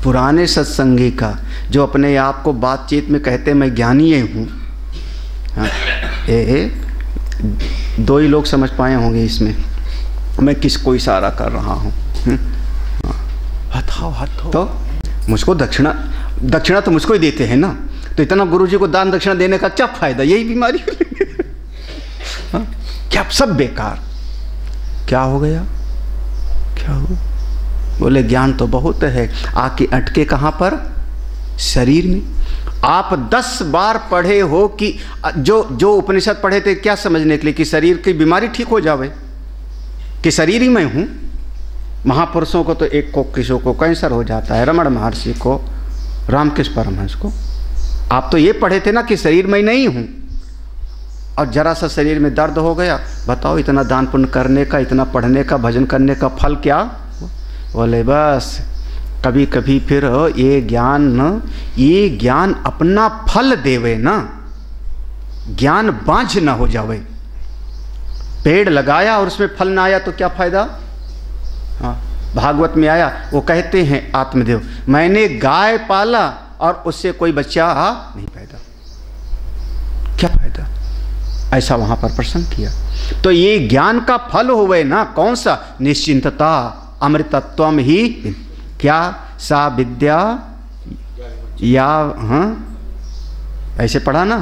पुराने सत्संगी का जो अपने आप को बातचीत में कहते मैं ज्ञानी हूँ, हाँ, 2 ही लोग समझ पाए होंगे इसमें मैं किसको इशारा कर रहा हूँ। हाथ तो मुझको दक्षिणा तो मुझको ही देते हैं ना, तो इतना गुरुजी को दान दक्षिणा देने का क्या फायदा, यही बीमारी। हाँ, क्या सब बेकार। क्या हो गया, क्या हो, बोले ज्ञान तो बहुत है, आके अटके कहाँ पर, शरीर में। आप 10 बार पढ़े हो कि जो उपनिषद पढ़े थे क्या समझने के लिए, कि शरीर की बीमारी ठीक हो जावे, कि शरीर ही मैं हूँ। महापुरुषों को तो एक को किसी को कैंसर हो जाता है, रमण महर्षि को, रामकृष्ण परमहंस को। आप तो ये पढ़े थे ना कि शरीर में नहीं हूँ, और जरा सा शरीर में दर्द हो गया, बताओ इतना दान पुण्य करने का, इतना पढ़ने का, भजन करने का फल क्या। बोले बस कभी कभी फिर ये ज्ञान अपना फल देवे ना, ज्ञान बांझ ना हो जावे। पेड़ लगाया और उसमें फल ना आया तो क्या फायदा। हाँ, भागवत में आया, वो कहते हैं आत्मदेव, मैंने गाय पाला और उससे कोई बच्चा नहीं पैदा, क्या फायदा। ऐसा वहां पर प्रश्न किया। तो ये ज्ञान का फल हुए ना, कौन सा, निश्चिंतता, अमृतत्वम ही क्या, सा विद्या या, हाँ ऐसे पढ़ा ना,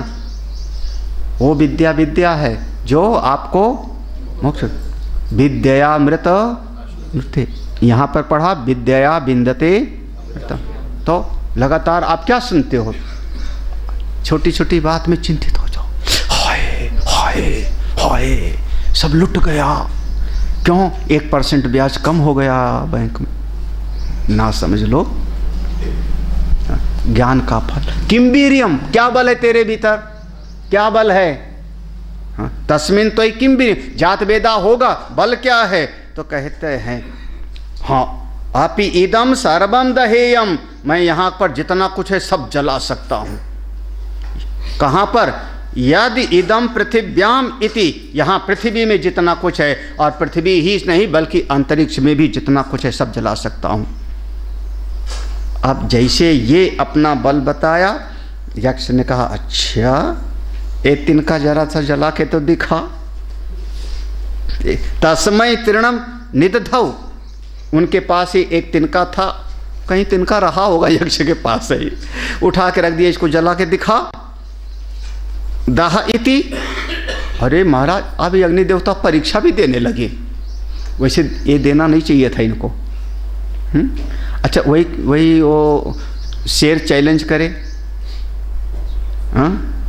वो विद्या है जो आपको मोक्ष। विद्यया मृत मृत्य, यहाँ पर पढ़ा विद्यया विन्दते मृतम। तो लगातार आप क्या सुनते हो, छोटी छोटी बात में चिंतित हो जाओ, हाय हाय हाय सब लुट गया, क्यों 1% ब्याज कम हो गया बैंक में। ना समझ लो ज्ञान का फल। किम्बीरियम, क्या बल है तेरे भीतर, क्या बल है? तस्मिन तो किम्बीरियम, जात वेदा होगा, बल क्या है? तो कहते हैं हाँ आपी इदम सर्वम दहेयम, मैं यहाँ पर जितना कुछ है सब जला सकता हूँ। कहाँ पर? यदि इदम पृथिव्याम इति, यहाँ पृथ्वी में जितना कुछ है, और पृथ्वी ही नहीं बल्कि अंतरिक्ष में भी जितना कुछ है सब जला सकता हूँ। अब जैसे ये अपना बल बताया, यक्ष ने कहा अच्छा एक तिनका जरा सा जला के तो दिखा। तस्मै तृणम निदधौ, उनके पास ही एक तिनका था, कहीं तिनका रहा होगा यक्ष के पास ही, उठा के रख दिया, इसको जला के दिखा। दाह इति, अरे महाराज अब अग्नि देवता परीक्षा भी देने लगे, वैसे ये देना नहीं चाहिए था इनको। अच्छा वही वो शेर चैलेंज करे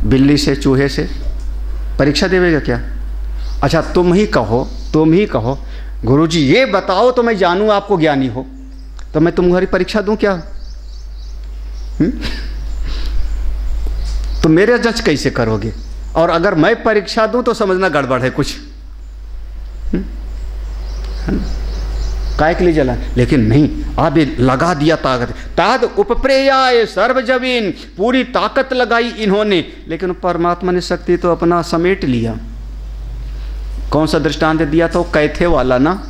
बिल्ली से, चूहे से, परीक्षा देवेगा क्या? अच्छा तुम ही कहो गुरुजी ये बताओ तो मैं जानूँ आपको ज्ञानी हो, तो मैं तुम्हारी परीक्षा दूं क्या? तो मेरे जज कैसे करोगे? और अगर मैं परीक्षा दूं तो समझना गड़बड़ है कुछ। काय के लिए जला? लेकिन नहीं, अब लगा दिया ताकत, ताद उपप्रेयाय सर्वजवीन, पूरी ताकत लगाई इन्होंने, लेकिन परमात्मा ने शक्ति तो अपना समेट लिया। कौन सा दृष्टांत दिया था? कैथे वाला ना,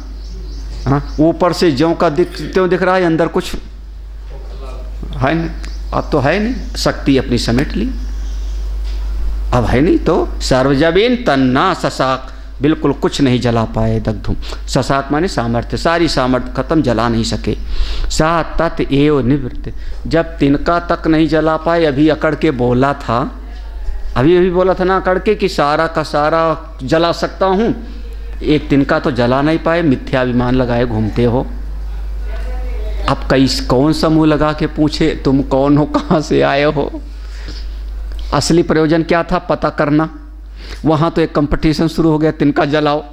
हाँ ऊपर से ज्यों का दिख रहा है, अंदर कुछ है नहीं। अब तो है नहीं, शक्ति अपनी समेट ली, अब है नहीं। तो सर्वजवीन तन्ना ससाक, बिल्कुल कुछ नहीं जला पाए। दग्धुम, ससाक माने सामर्थ्य, सारी सामर्थ्य खत्म, जला नहीं सके। सा तत् एव निवृत्त, जब तिनका तक नहीं जला पाए, अभी अकड़ के बोला था, अभी बोला था ना अकड़ के कि सारा का सारा जला सकता हूँ, एक तिनका तो जला नहीं पाए, मिथ्याभिमान लगाए घूमते हो। अब कौन सा मुँह लगा के पूछे तुम कौन हो, कहाँ से आए हो? असली प्रयोजन क्या था? पता करना। वहाँ तो एक कंपटीशन शुरू हो गया, तिनका जलाओ।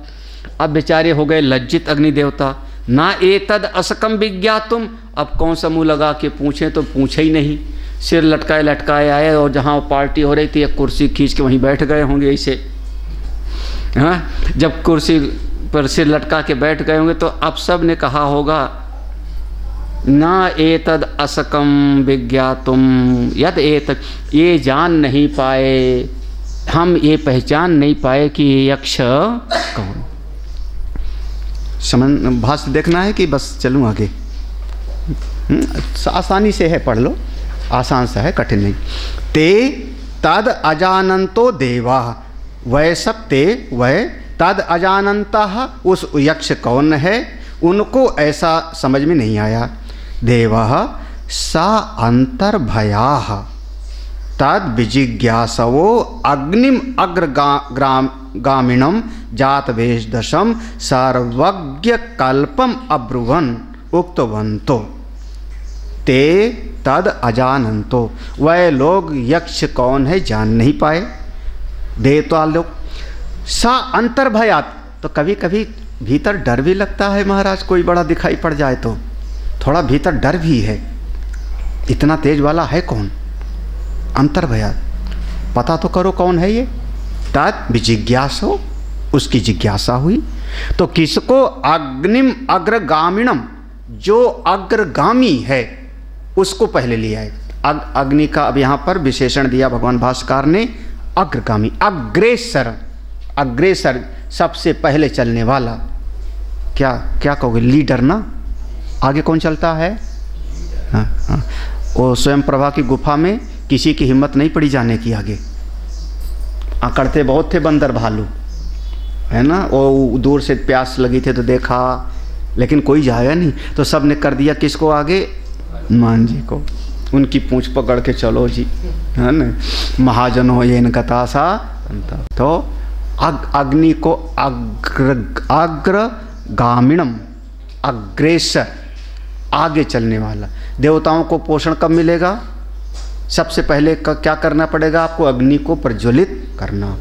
अब बेचारे हो गए लज्जित अग्नि देवता, ना एतद असकम विज्ञातुम, अब कौन सा मुँह लगा के पूछें, तो पूछे ही नहीं, सिर लटकाए आए, और जहाँ पार्टी हो रही थी एक कुर्सी खींच के वहीं बैठ गए होंगे ऐसे। हाँ, जब कुर्सी पर सिर लटका के बैठ गए होंगे तो अब सब ने कहा होगा ना एतद असकम विज्ञातुम यद एतद, ये जान नहीं पाए, हम ये पहचान नहीं पाए कि ये यक्ष कौन। समझ भाष्य देखना है कि बस चलूँ आगे? आसानी से है, पढ़ लो, आसान सा है, कठिन नहीं। ते तद अजानंतो देवा, वह सब ते वह तद अजानंता, उस यक्ष कौन है उनको ऐसा समझ में नहीं आया। देवा सा अंतर्भयाः तद विजिज्ञासवो अग्निम अग्रगामिणम जातवेशदशम सर्वज्ञ कल्पम अब्रुवन उक्तवंतो ते तद अजानंतो, वह लोग यक्ष कौन है जान नहीं पाए। देवता लोग सा अंतर्भयात, तो कभी कभी भीतर डर भी लगता है महाराज, कोई बड़ा दिखाई पड़ जाए तो थोड़ा भीतर डर भी है, इतना तेज वाला है कौन? अंतर्भयात, पता तो करो कौन है ये। तद विजिज्ञासो, उसकी जिज्ञासा हुई। तो किसको? अग्निम अग्रगामिणम, जो अग्रगामी है उसको पहले लिया है। अग्नि का अब यहाँ पर विशेषण दिया भगवान भास्कर ने, अग्रगामी, अग्रेसर, अग्रेसर सबसे पहले चलने वाला। क्या क्या कहोगे? लीडर ना, आगे कौन चलता है? हाँ हाँ, वो स्वयं प्रभा की गुफा में किसी की हिम्मत नहीं पड़ी जाने की आगे, अकड़ते बहुत थे बंदर भालू, है ना, वो दूर से प्यास लगी थे तो देखा, लेकिन कोई जाएगा नहीं, तो सब ने कर दिया किसको आगे? हनुमान जी को। उनकी पूंछ पकड़ के चलो जी, है ना, महाजन हो ये इनका तासा। तो अग्नि को अग्रगामिणम, अग्रेसर, आगे चलने वाला। देवताओं को पोषण कब मिलेगा? सबसे पहले क्या करना पड़ेगा आपको? अग्नि को प्रज्वलित करना।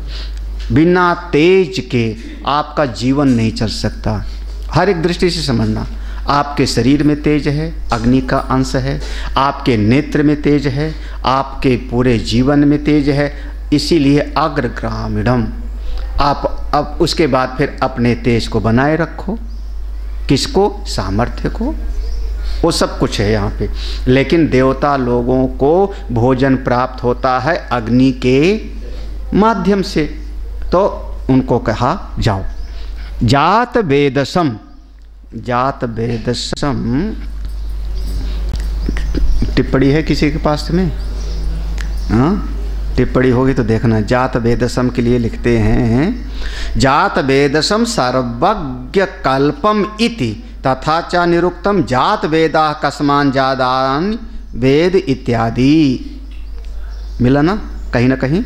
बिना तेज के आपका जीवन नहीं चल सकता। हर एक दृष्टि से समझना। आपके शरीर में तेज है, अग्नि का अंश है, आपके नेत्र में तेज है, आपके पूरे जीवन में तेज है, इसीलिए अग्रगामिणम। आप अब उसके बाद फिर अपने तेज को बनाए रखो। किसको? सामर्थ्य को। वो सब कुछ है यहाँ पे। लेकिन देवता लोगों को भोजन प्राप्त होता है अग्नि के माध्यम से, तो उनको कहा जाओ। जात वेदसम, जात वेदसम टिप्पणी है किसी के पास में? हाँ, टिप्पणी होगी तो देखना। जात वेदसम के लिए लिखते हैं, जात वेदसम सर्वज्ञ कल्पम इति तथा च निरुक्तम जात वेदा कस्मान जादान वेद इत्यादि। मिला ना कहीं ना कहीं?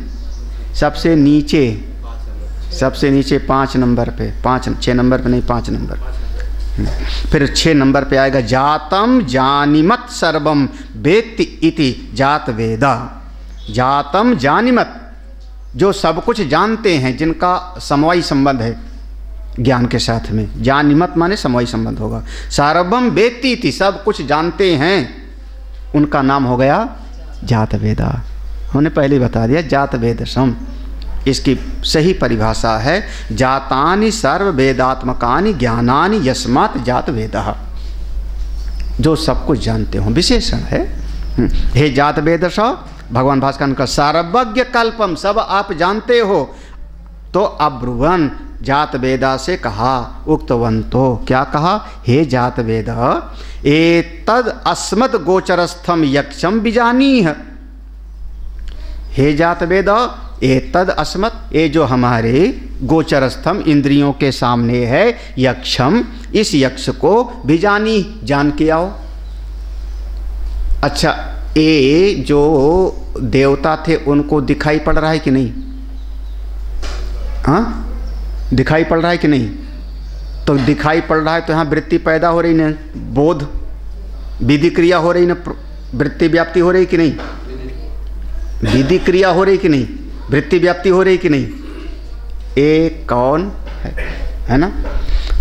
सबसे नीचे, सबसे नीचे 5 नंबर पे, 6 नंबर पे नहीं, 5 नंबर। फिर 6 नंबर पे आएगा जातम जानिमत सर्वम वेत्ति इति जात वेदा। जातम जानिमत, जो सब कुछ जानते हैं, जिनका समवायी संबंध है ज्ञान के साथ में। जानिमत माने समवायी संबंध होगा। सर्वम वेत्ति इति, सब कुछ जानते हैं, उनका नाम हो गया जात वेदा। हमने पहले ही बता दिया जात वेदसम। इसकी सही परिभाषा है जातानि सर्व वेदात्मकानि ज्ञानानि यस्मात् जात वेदः, जो सब कुछ जानते हो, विशेषण है। हे जात वेदस, भगवान भास्कर का सर्वज्ञ कल्पम, सब आप जानते हो। तो अब्रुवन, जात वेदा से कहा, उक्तवंतो, क्या कहा? हे जात वेद एतद अस्मत् गोचरस्थम यक्षम बिजानीह। हे जात वेद एतद अस्मत्, ये जो हमारे गोचरस्थम इंद्रियों के सामने है यक्षम, इस यक्ष को बिजानी, जान के आओ। अच्छा, ये जो देवता थे उनको दिखाई पड़ रहा है कि नहीं? हाँ, दिखाई पड़ रहा है कि नहीं? तो दिखाई पड़ रहा है तो यहाँ वृत्ति पैदा हो रही ना, बोध विधि क्रिया हो रही ना, वृत्ति व्याप्ति हो रही कि नहीं? विधि क्रिया हो रही कि नहीं? वृत्ति व्याप्ति हो रही कि नहीं? एक कौन है ना?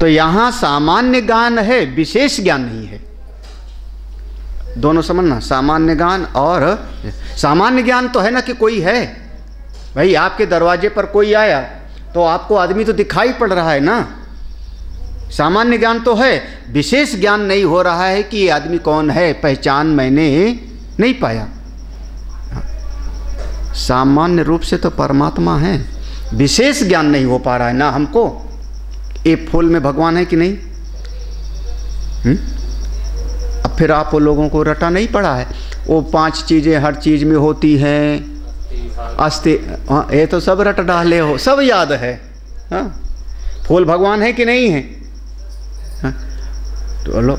तो यहाँ सामान्य ज्ञान है, विशेष ज्ञान नहीं है। दोनों समझना, सामान्य ज्ञान और सामान्य ज्ञान तो है ना कि कोई है भाई, आपके दरवाजे पर कोई आया तो आपको आदमी तो दिखाई पड़ रहा है ना, सामान्य ज्ञान तो है। विशेष ज्ञान नहीं हो रहा है कि ये आदमी कौन है, पहचान मैंने नहीं पाया। सामान्य रूप से तो परमात्मा है, विशेष ज्ञान नहीं हो पा रहा है ना हमको। ये फूल में भगवान है कि नहीं? अब फिर आप वो लोगों को रटा नहीं पड़ा है, वो 5 चीज़ें हर चीज़ में होती हैं, अस्ति, हाँ, ये तो सब रट डाले हो, सब याद है। हाँ, फूल भगवान है कि नहीं है? हाँ, तो लो,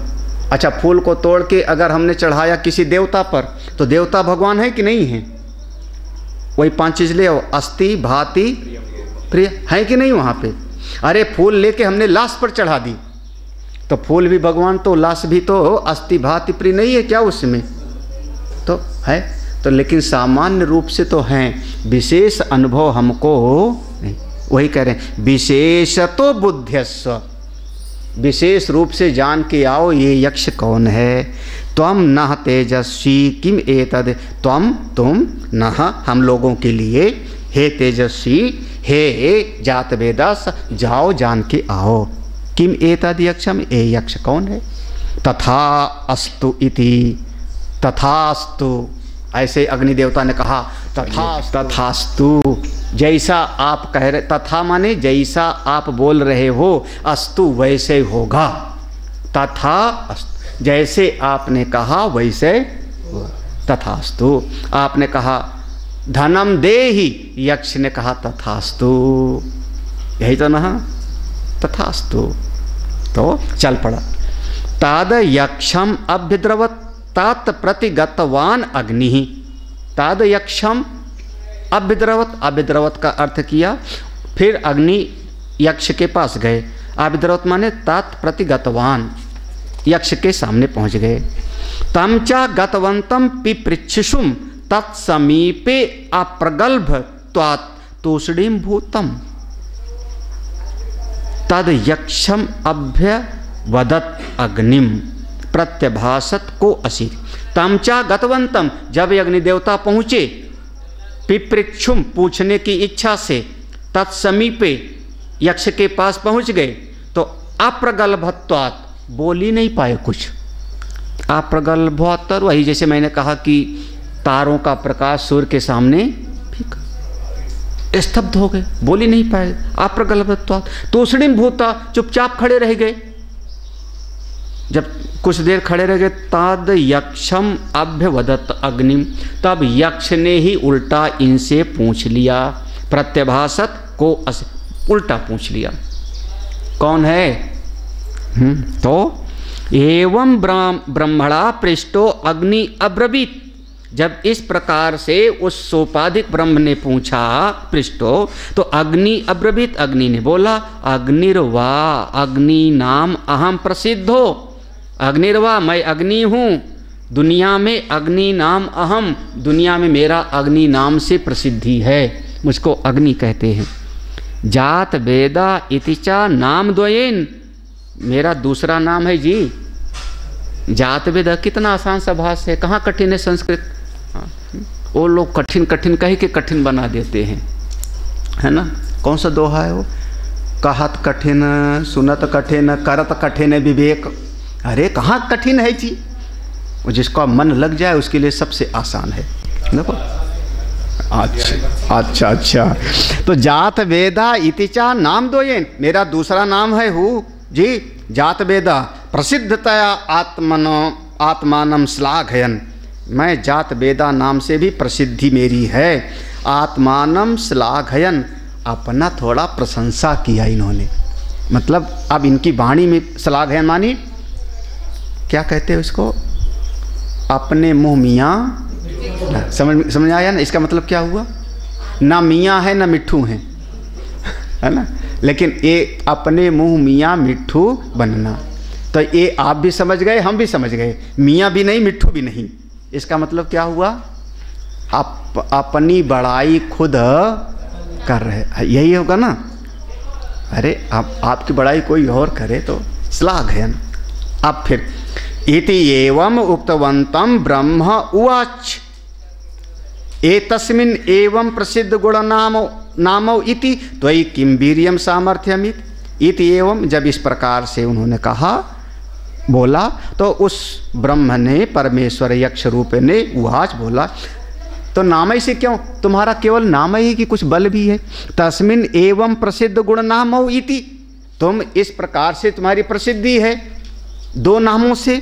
अच्छा, फूल को तोड़ के अगर हमने चढ़ाया किसी देवता पर, तो देवता भगवान है कि नहीं है? वही 5 चीज़ ले आओ, अस्ति, भांति, प्रिय, है कि नहीं वहाँ पे? अरे फूल लेके हमने लाश पर चढ़ा दी, तो फूल भी भगवान, तो लाश भी तो अस्ति, भांति, प्रिय नहीं है क्या उसमें? तो है, तो लेकिन सामान्य रूप से तो हैं, विशेष अनुभव हमको नहीं। वही कह रहे हैं विशेषतो बुद्ध्यस्व, विशेष रूप से जान के आओ ये यक्ष कौन है। त्वम नः तेजस्वी किम एतद, त्वम, तुम, नः, हम लोगों के लिए, हे तेजस्वी, हे जात वेदस, जाओ जान के आओ। किम एतद यक्षम, ए यक्ष कौन है? तथा अस्तु इति, तथास्तु, ऐसे अग्नि देवता ने कहा तथास्तु, जैसा आप कह रहे, तथा माने जैसा आप बोल रहे हो, अस्तु वैसे होगा। तथा अस्तु, जैसे आपने कहा वैसे तथास्तु। आपने कहा धनम देहि, यक्ष ने कहा तथास्तु, यही तो ना, तथास्तु। तो चल पड़ा। ताद यक्षम अभ्यद्रवत तात प्रतिगतवान अग्नि, ताद यक्षम अभ्यद्रवत, अभ्यद्रवत का अर्थ किया फिर अग्नि यक्ष के पास गए। अभिद्रवत माने तत्प्रतिगतवान, यक्ष के सामने पहुंच गए। तमचा गतवंतम पिपृच्छुषुम तत्समीपे अप्रगल्भ त्वात् तूष्णीम भूतम तद यक्षम अभ्य वदत अग्निम प्रत्यभासत को असी। तमचा गतवंतम, जब अग्नि देवता पहुंचे, पिपृक्षुम पूछने की इच्छा से, तत्समीपे यक्ष के पास पहुंच गए, तो अप्रगल्भत्वात् बोल ही नहीं पाए कुछ। अप्रगल्भोत्तर वही जैसे मैंने कहा कि तारों का प्रकाश सूर्य के सामने फीका, स्तब्ध हो गए, बोल ही नहीं पाए। अप्रगल्भत्वात् तूष्णीम भूता, चुपचाप खड़े रह गए। जब कुछ देर खड़े रह गए, तद यक्षम अभ्यवदत अग्निम, तब यक्ष ने ही उल्टा इनसे पूछ लिया। प्रत्यभासत को उल्टा पूछ लिया, कौन है? तो एवं ब्रह्मणा पृष्ठो अग्नि अब्रवीत, जब इस प्रकार से उस सोपाधिक ब्रह्म ने पूछा पृष्ठो, तो अग्नि अब्रवीत, अग्नि ने बोला, अग्निर्वा अग्नि नाम अहम प्रसिद्धो, अग्निर्वा मैं अग्नि हूँ, दुनिया में अग्नि नाम अहम, दुनिया में मेरा अग्नि नाम से प्रसिद्धि है, मुझको अग्नि कहते हैं। जात वेदा इतिचा नाम द्वयेन, मेरा दूसरा नाम है जी जात वेदा। कितना आसान सा भाष्य है, कहाँ कठिन है संस्कृत। वो लोग कठिन कठिन कह के कठिन बना देते हैं, है ना। कौन सा दोहा है वो? कहत कठिन सुनत कठिन करत कठिन विवेक। अरे कहाँ कठिन है जी, वो जिसका मन लग जाए उसके लिए सबसे आसान है। देखो अच्छा, तो जात वेदा इतिचा नाम द्वयेन, मेरा दूसरा नाम है हूँ जी जात वेदा, प्रसिद्धतया आत्मानम श्लाघयन, मैं जात वेदा नाम से भी प्रसिद्धि मेरी है। आत्मानम श्लाघयन, अपना थोड़ा प्रशंसा किया इन्होंने, मतलब अब इनकी वाणी में श्लाघयन मानी क्या कहते हैं उसको? अपने मुँह मियाँ, समझ आया ना? इसका मतलब क्या हुआ? ना मियाँ है ना मिट्ठू हैं, है ना, लेकिन ये अपने मुंह मियाँ मिट्ठू बनना, तो ये आप भी समझ गए, हम भी समझ गए, मियाँ भी नहीं मिट्ठू भी नहीं। इसका मतलब क्या हुआ? आप अपनी बड़ाई खुद कर रहे, यही होगा ना। अरे आपकी बड़ाई कोई और करे तो श्लाघयन। अब फिर इति एवं उक्तवंतम ब्रह्म उवाच एतस्मिन् एवं प्रसिद्ध गुण नामो इति त्वयि किम वीर्यम सामर्थ्यमित। इति एवं, जब इस प्रकार से उन्होंने कहा, बोला, तो उस ब्रह्म ने, परमेश्वर यक्ष रूप ने उवाच बोला, तो नामय से क्यों? तुम्हारा केवल नाम ही कि कुछ बल भी है। तस्मिन् एवं प्रसिद्ध गुण नामो इति, तुम इस प्रकार से तुम्हारी प्रसिद्धि है दो नामों से।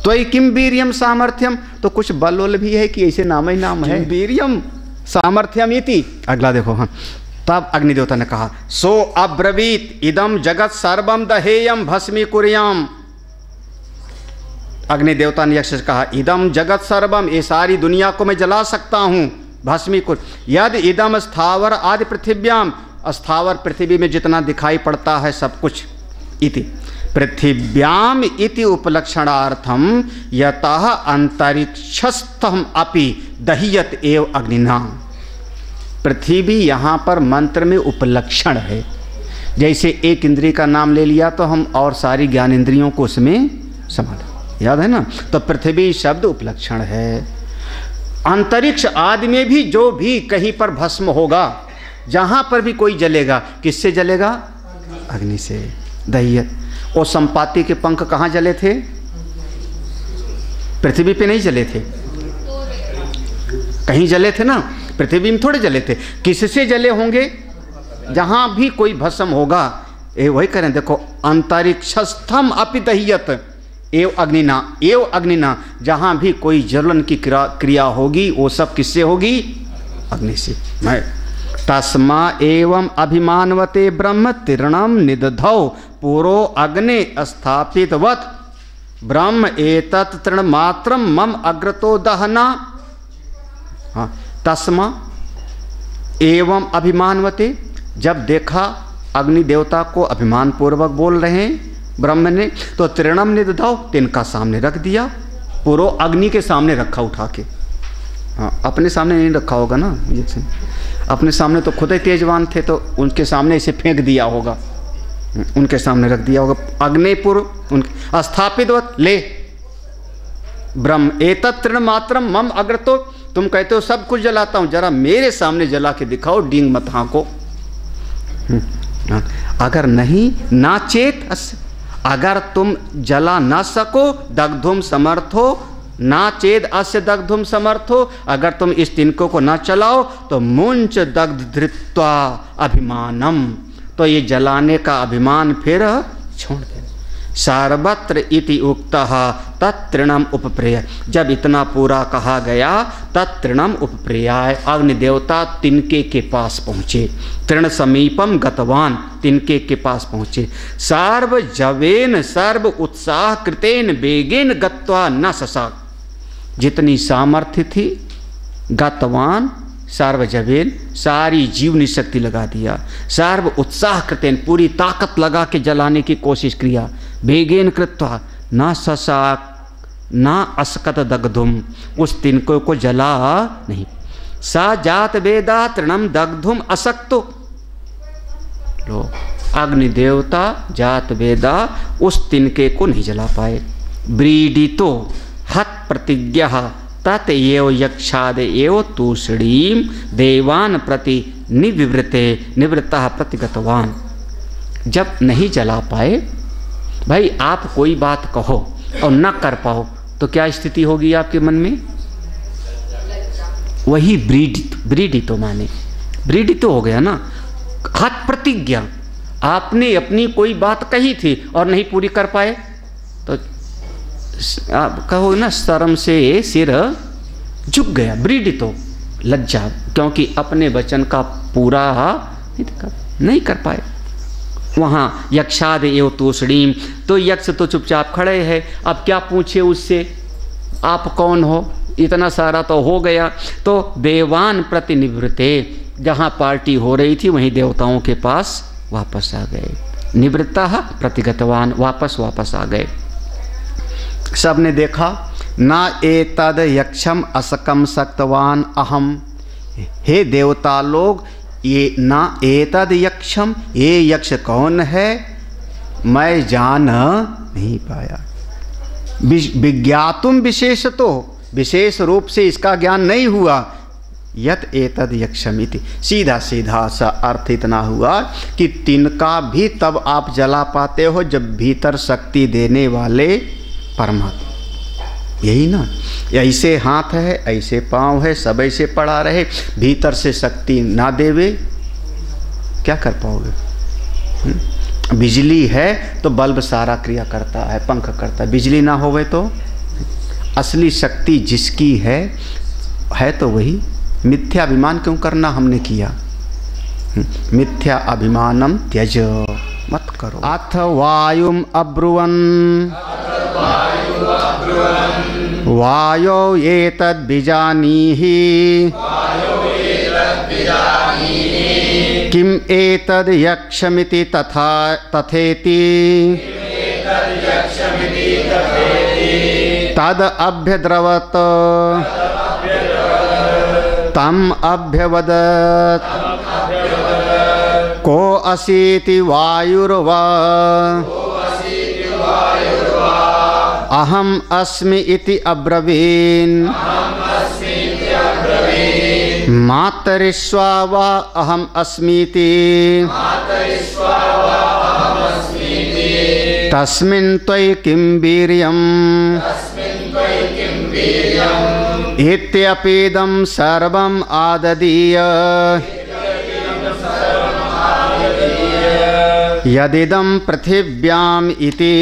त्वयि किम वीर्यम सामर्थ्यम, तो कुछ बल वल भी है कि ऐसे नाम ही नाम है। वीर्यम सामर्थ्यम इति। अगला देखो, हाँ, तब अग्निदेवता ने कहा, सो अब्रवीत इदम जगत सर्वम दहेयम भस्मी कुर्याम। अग्निदेवता ने यक्ष से कहा, इदम जगत सर्वम, ये सारी दुनिया को मैं जला सकता हूँ, भस्मी कुर। यद इदम स्थावर आदि पृथिव्याम, स्थावर पृथ्वी में जितना दिखाई पड़ता है सब कुछ। इति पृथिव्याम इति उपलक्षणार्थम यतः अंतरिक्षस्थम अपि दह्यत एव अग्निना। पृथ्वी यहाँ पर मंत्र में उपलक्षण है। जैसे एक इंद्रिय का नाम ले लिया तो हम और सारी ज्ञान इंद्रियों को उसमें संभाला, याद है ना। तो पृथ्वी शब्द उपलक्षण है। अंतरिक्ष आदि में भी जो भी कहीं पर भस्म होगा, जहाँ पर भी कोई जलेगा, किससे जलेगा? अग्नि से। दह्यत। और संपाति के पंख कहाँ जले थे? पृथ्वी पे नहीं जले थे, कहीं जले थे ना, पृथ्वी में थोड़े जले थे। किससे जले होंगे? जहाँ भी कोई भस्म होगा, ये वही करें। देखो, अंतरिक्षस्थम अपि दह्यत एव अग्निना, एव अग्निना, जहाँ भी कोई ज्वलन की क्रिया होगी वो सब किससे होगी? अग्नि से। मैं तस्मा एवं अभिमानवते ब्रह्म तीर्णम निदधौ पूरो अग्नि स्थापितवत् ब्रह्म एतत् तृणमात्रम मम अग्रतो दहना। हाँ, तस्मा एवं अभिमानवते, जब देखा अग्नि देवता को अभिमान पूर्वक बोल रहे हैं ब्रह्म ने, तो तृणम निदधाओ, तिनका सामने रख दिया। पूरो अग्नि के सामने रखा उठा के। हाँ, अपने सामने नहीं रखा होगा ना, जैसे अपने सामने तो खुद ही तेजवान थे, तो उनके सामने इसे फेंक दिया होगा, उनके सामने रख दिया होगा। अग्निपुर उनके स्थापित ले ब्रह्म एतत् तृण मात्रम मम अग्र, तो तुम कहते हो सब कुछ जलाता हूँ, जरा मेरे सामने जला के दिखाओ, डींग मत हाँको। अगर नहीं नाचेत, अगर तुम जला न सको, दग्धुम समर्थो, ना चेद अस्य दग्धुम समर्थो, अगर तुम इस तिनको को न चलाओ तो मुंच दग्ध धृत्वा अभिमानम, तो ये जलाने का अभिमान फिर छोड़ दे। सर्वत्र इति उक्तः तत्तृणम उपप्रेय, जब इतना पूरा कहा गया तत्तृणम उपप्रेयाय, अग्नि देवता तिनके के पास पहुँचे। तृण समीपम गतवान, तिनके के पास पहुँचे। सर्व जवेन सर्व उत्साह कृतेन वेगेन गत्वा न ससाक, जितनी सामर्थ्य थी गतवान सार्वजवेन, सारी जीवनी शक्ति लगा दिया। सर्व उत्साह कृतेन, पूरी ताकत लगा के जलाने की कोशिश किया। वेगेन कृत्वा ना ससाक ना असकत दग्धुम, उस तिनको को जला नहीं। सा जात वेदा तृणम दग्धुम असक्तो, लो अग्नि देवता जात वेदा उस तिनके को नहीं जला पाए। ब्रीडितो हत प्रतिज्ञा तत एव यक्षाद एव तूषणीम देवान प्रति निवृत्ते निवृत्तः प्रतिगतवान, जब नहीं जला पाए। भाई आप कोई बात कहो और न कर पाओ तो क्या स्थिति होगी आपके मन में? वही ब्रीडितो माने ब्रीडितो हो गया ना। हत प्रतिज्ञा, आपने अपनी कोई बात कही थी और नहीं पूरी कर पाए तो आप कहो ना, शर्म से सिर झुक गया। ब्रीडितो लज्जा, क्योंकि अपने वचन का पूरा नहीं कर पाए। वहाँ यक्षाद एव तूषणीम, तो यक्ष तो चुपचाप खड़े हैं, अब क्या पूछे उससे, आप कौन हो, इतना सारा तो हो गया। तो देवान प्रति निवृत्ते, जहाँ पार्टी हो रही थी वहीं देवताओं के पास वापस आ गए। निवृत्तः प्रतिगतवान, वापस आ गए। सब ने देखा, ना एतद यक्षम असकम सक्तवान अहम, हे देवता लोग, ये ना एतद यक्षम, ये यक्ष कौन है मैं जान नहीं पाया। विज्ञातुम विशेष, तो विशेष रूप से इसका ज्ञान नहीं हुआ। यत एतद यक्षमिति, सीधा सीधा सा अर्थ इतना हुआ कि तिनका भी तब आप जला पाते हो जब भीतर शक्ति देने वाले परमात्मा, यही ना, ऐसे हाथ है, ऐसे पाँव है, सब ऐसे पड़ा रहे, भीतर से शक्ति ना देवे क्या कर पाओगे? बिजली है तो बल्ब सारा क्रिया करता है, पंख करता है, बिजली ना होवे तो असली शक्ति जिसकी है तो वही। मिथ्या अभिमान क्यों करना हमने किया? मिथ्या अभिमानम त्यज, मत करो। अथ वायुम अब्रुवन वायो एतद् बिजानीहि किम एतद् यक्षमिति तथा तथेति तद अभ्यद्रवत तम अभ्यवदत् को असीति वायुर्वा अहम अस्मि इति अब्रवीन् मातरिष्वा वा अहम अस्मीति तस्मिन् त्वयि किं वीर्यम् इत्यपीदं सर्वम् आददीय यदिदं पृथिव्याम् इति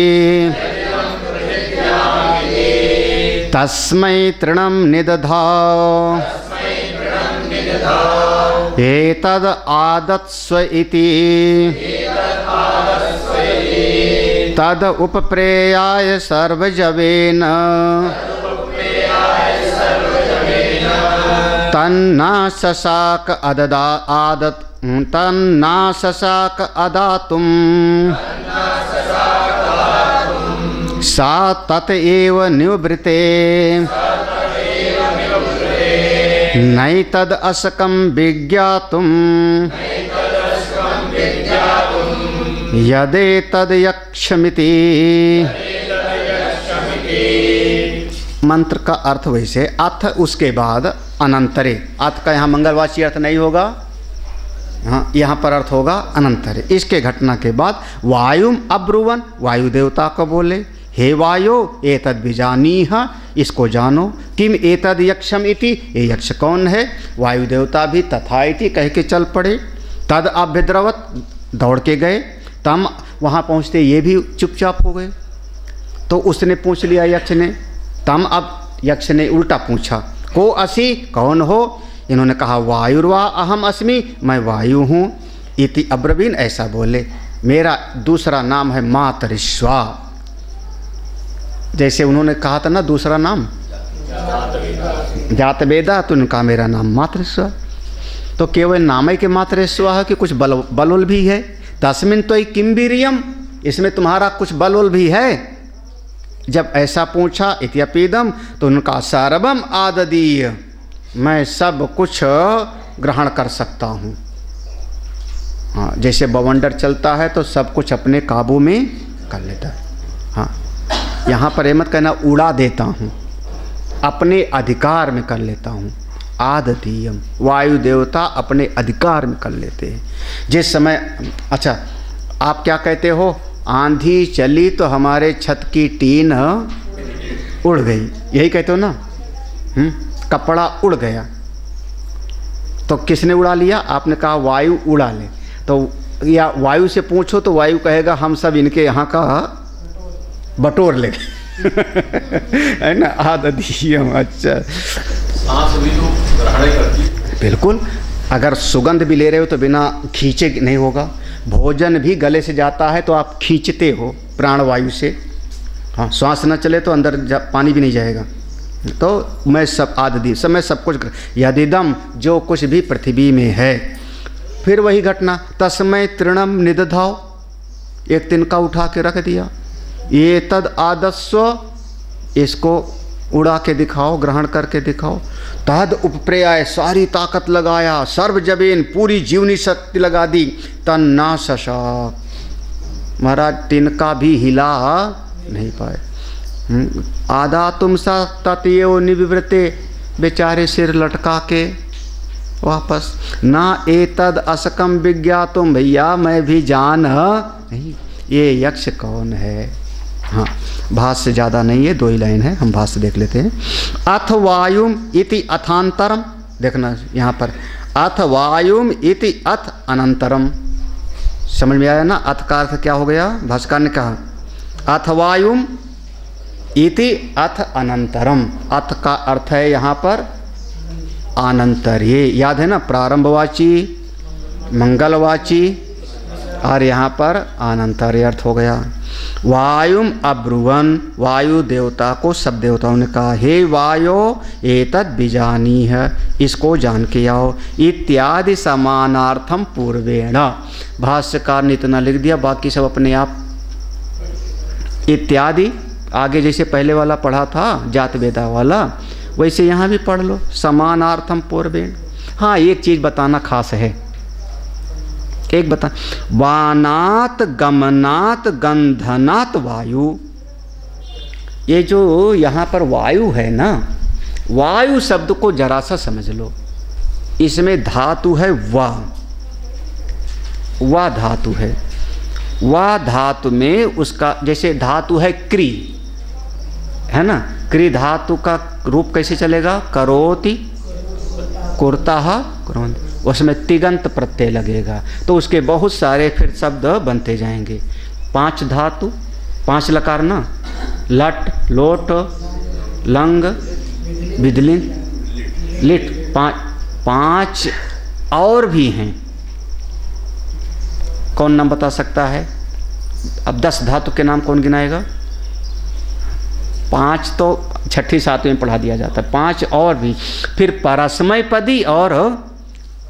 तस्मै तृणं निदधाव एतद् आदत्स्व इति तद उपप्रेयाय सर्वजवेन तन्ना ससाक तन्ना सशाक अदातुम सा तत एव निवृते नैतद असकं विज्ञातुम यदेतद यक्षमिति। मंत्र का अर्थ वैसे अथ उसके बाद अनंतरे। अथ का यहाँ मंगलवाची अर्थ नहीं होगा, हाँ यहाँ पर अर्थ होगा अनंतरे। इसके घटना के बाद वायुम अब्रुवन, वायु देवता को बोले, हे वायो एतद विजानीह, इसको जानो, किम एतद यक्षम इति, ये यक्ष कौन है। वायु देवता भी तथा इति कह के चल पड़े। तद अभ्यद्रवत, दौड़ के गए। तम, वहाँ पहुँचते ये भी चुपचाप हो गए। तो उसने पूछ लिया यक्ष ने, तम, अब यक्ष ने उल्टा पूछा, को असि, कौन हो। इन्होंने कहा वायुर्वा अहम अस्मि, मैं वायु हूँ। इति अब्रवीन, ऐसा बोले, मेरा दूसरा नाम है मातरिश्वा। जैसे उन्होंने कहा था ना दूसरा नाम जातवेदा, तो उनका मेरा नाम मातरिश्वा। तो केवल नाम ही के मातरिश्वा है कि कुछ बलुल भी है। तस्मिन तो किम्बीरियम, इसमें तुम्हारा कुछ बलुल भी है। जब ऐसा पूछा इत्यपीदम, तो उनका सर्वम आददीय, मैं सब कुछ ग्रहण कर सकता हूँ। हाँ, जैसे बवंडर चलता है तो सब कुछ अपने काबू में कर लेता है। हाँ, यहाँ पर मत कहना उड़ा देता हूँ, अपने अधिकार में कर लेता हूँ। आदतीयम, वायु देवता अपने अधिकार में कर लेते हैं। जिस समय, अच्छा आप क्या कहते हो, आंधी चली तो हमारे छत की टीन उड़ गई, यही कहते हो ना। कपड़ा उड़ गया, तो किसने उड़ा लिया, आपने कहा वायु उड़ा ले। तो या वायु से पूछो तो वायु कहेगा हम सब इनके यहाँ का बटोर ले है ना, आदतीयम। अच्छा, सांस भी तो ग्रहण करती है। बिल्कुल, अगर सुगंध भी ले रहे हो तो बिना खींचे नहीं होगा। भोजन भी गले से जाता है तो आप खींचते हो प्राणवायु से। हाँ, श्वास न चले तो अंदर पानी भी नहीं जाएगा। तो मैं सब आदि सब, मैं सब कुछ, यदिदम, जो कुछ भी पृथ्वी में है। फिर वही घटना, तस्मै तृणम निदधाओ, एक तिनका उठा के रख दिया। ये तद आदस्व, इसको उड़ा के दिखाओ, ग्रहण करके दिखाओ। तद उपप्रयाय, सारी ताकत लगाया, सर्व जबीन, पूरी जीवनी शक्ति लगा दी। तन्ना शशाक, महाराज तिनका भी हिला नहीं पाए। आधा तुम सा तत्यो निवृत्ते, बेचारे सिर लटका के वापस। ना एतद असकम विज्ञातुम, भैया मैं भी जान नहीं ये यक्ष कौन है। हाँ, भाष्य ज़्यादा नहीं है, 2 ही लाइन है, हम भाष्य देख लेते हैं। अथ वायुम इति अथांतरम, देखना यहाँ पर, अथ वायुम इति अथ अनंतरम, समझ में आया ना। अथ का अर्थ क्या हो गया, भाष्यकार ने कहा अथ वायुम इति अथ अनंतरम। अथ का अर्थ है यहाँ पर अनंतर, ये याद है ना, प्रारंभवाची, मंगलवाची, और यहाँ पर अनंतर अर्थ हो गया। वायुम अब्रुवन, वायु देवता को सब देवताओं ने कहा, हे वायो एतद बीजानी है, इसको जान के आओ। इत्यादि समानार्थम पूर्वेण, भाष्यकार ने इतना लिख दिया, बाकी सब अपने आप। इत्यादि आगे जैसे पहले वाला पढ़ा था जात वेदा वाला, वैसे यहाँ भी पढ़ लो, समानार्थम पूर्वेण। हाँ, एक चीज़ बताना खास है, एक बता, वानात गमनात गंधनात वायु, ये जो यहाँ पर वायु है ना, वायु शब्द को जरा सा समझ लो। इसमें धातु है वा धातु है। वा धातु में उसका, जैसे धातु है क्री, है ना, क्री धातु का रूप कैसे चलेगा, करोति कुर्ताः कुर्वन्ति, उसमें तिगंत प्रत्यय लगेगा, तो उसके बहुत सारे फिर शब्द बनते जाएंगे। 5 धातु, 5 लकार ना, लट, लोट, लंग, बिदलिन, लिट, 5 और भी हैं। कौन नाम बता सकता है? अब 10 धातु के नाम कौन गिनाएगा? 5 तो 6ठी 7वीं में पढ़ा दिया जाता है, 5 और भी। फिर परस्मय पदी और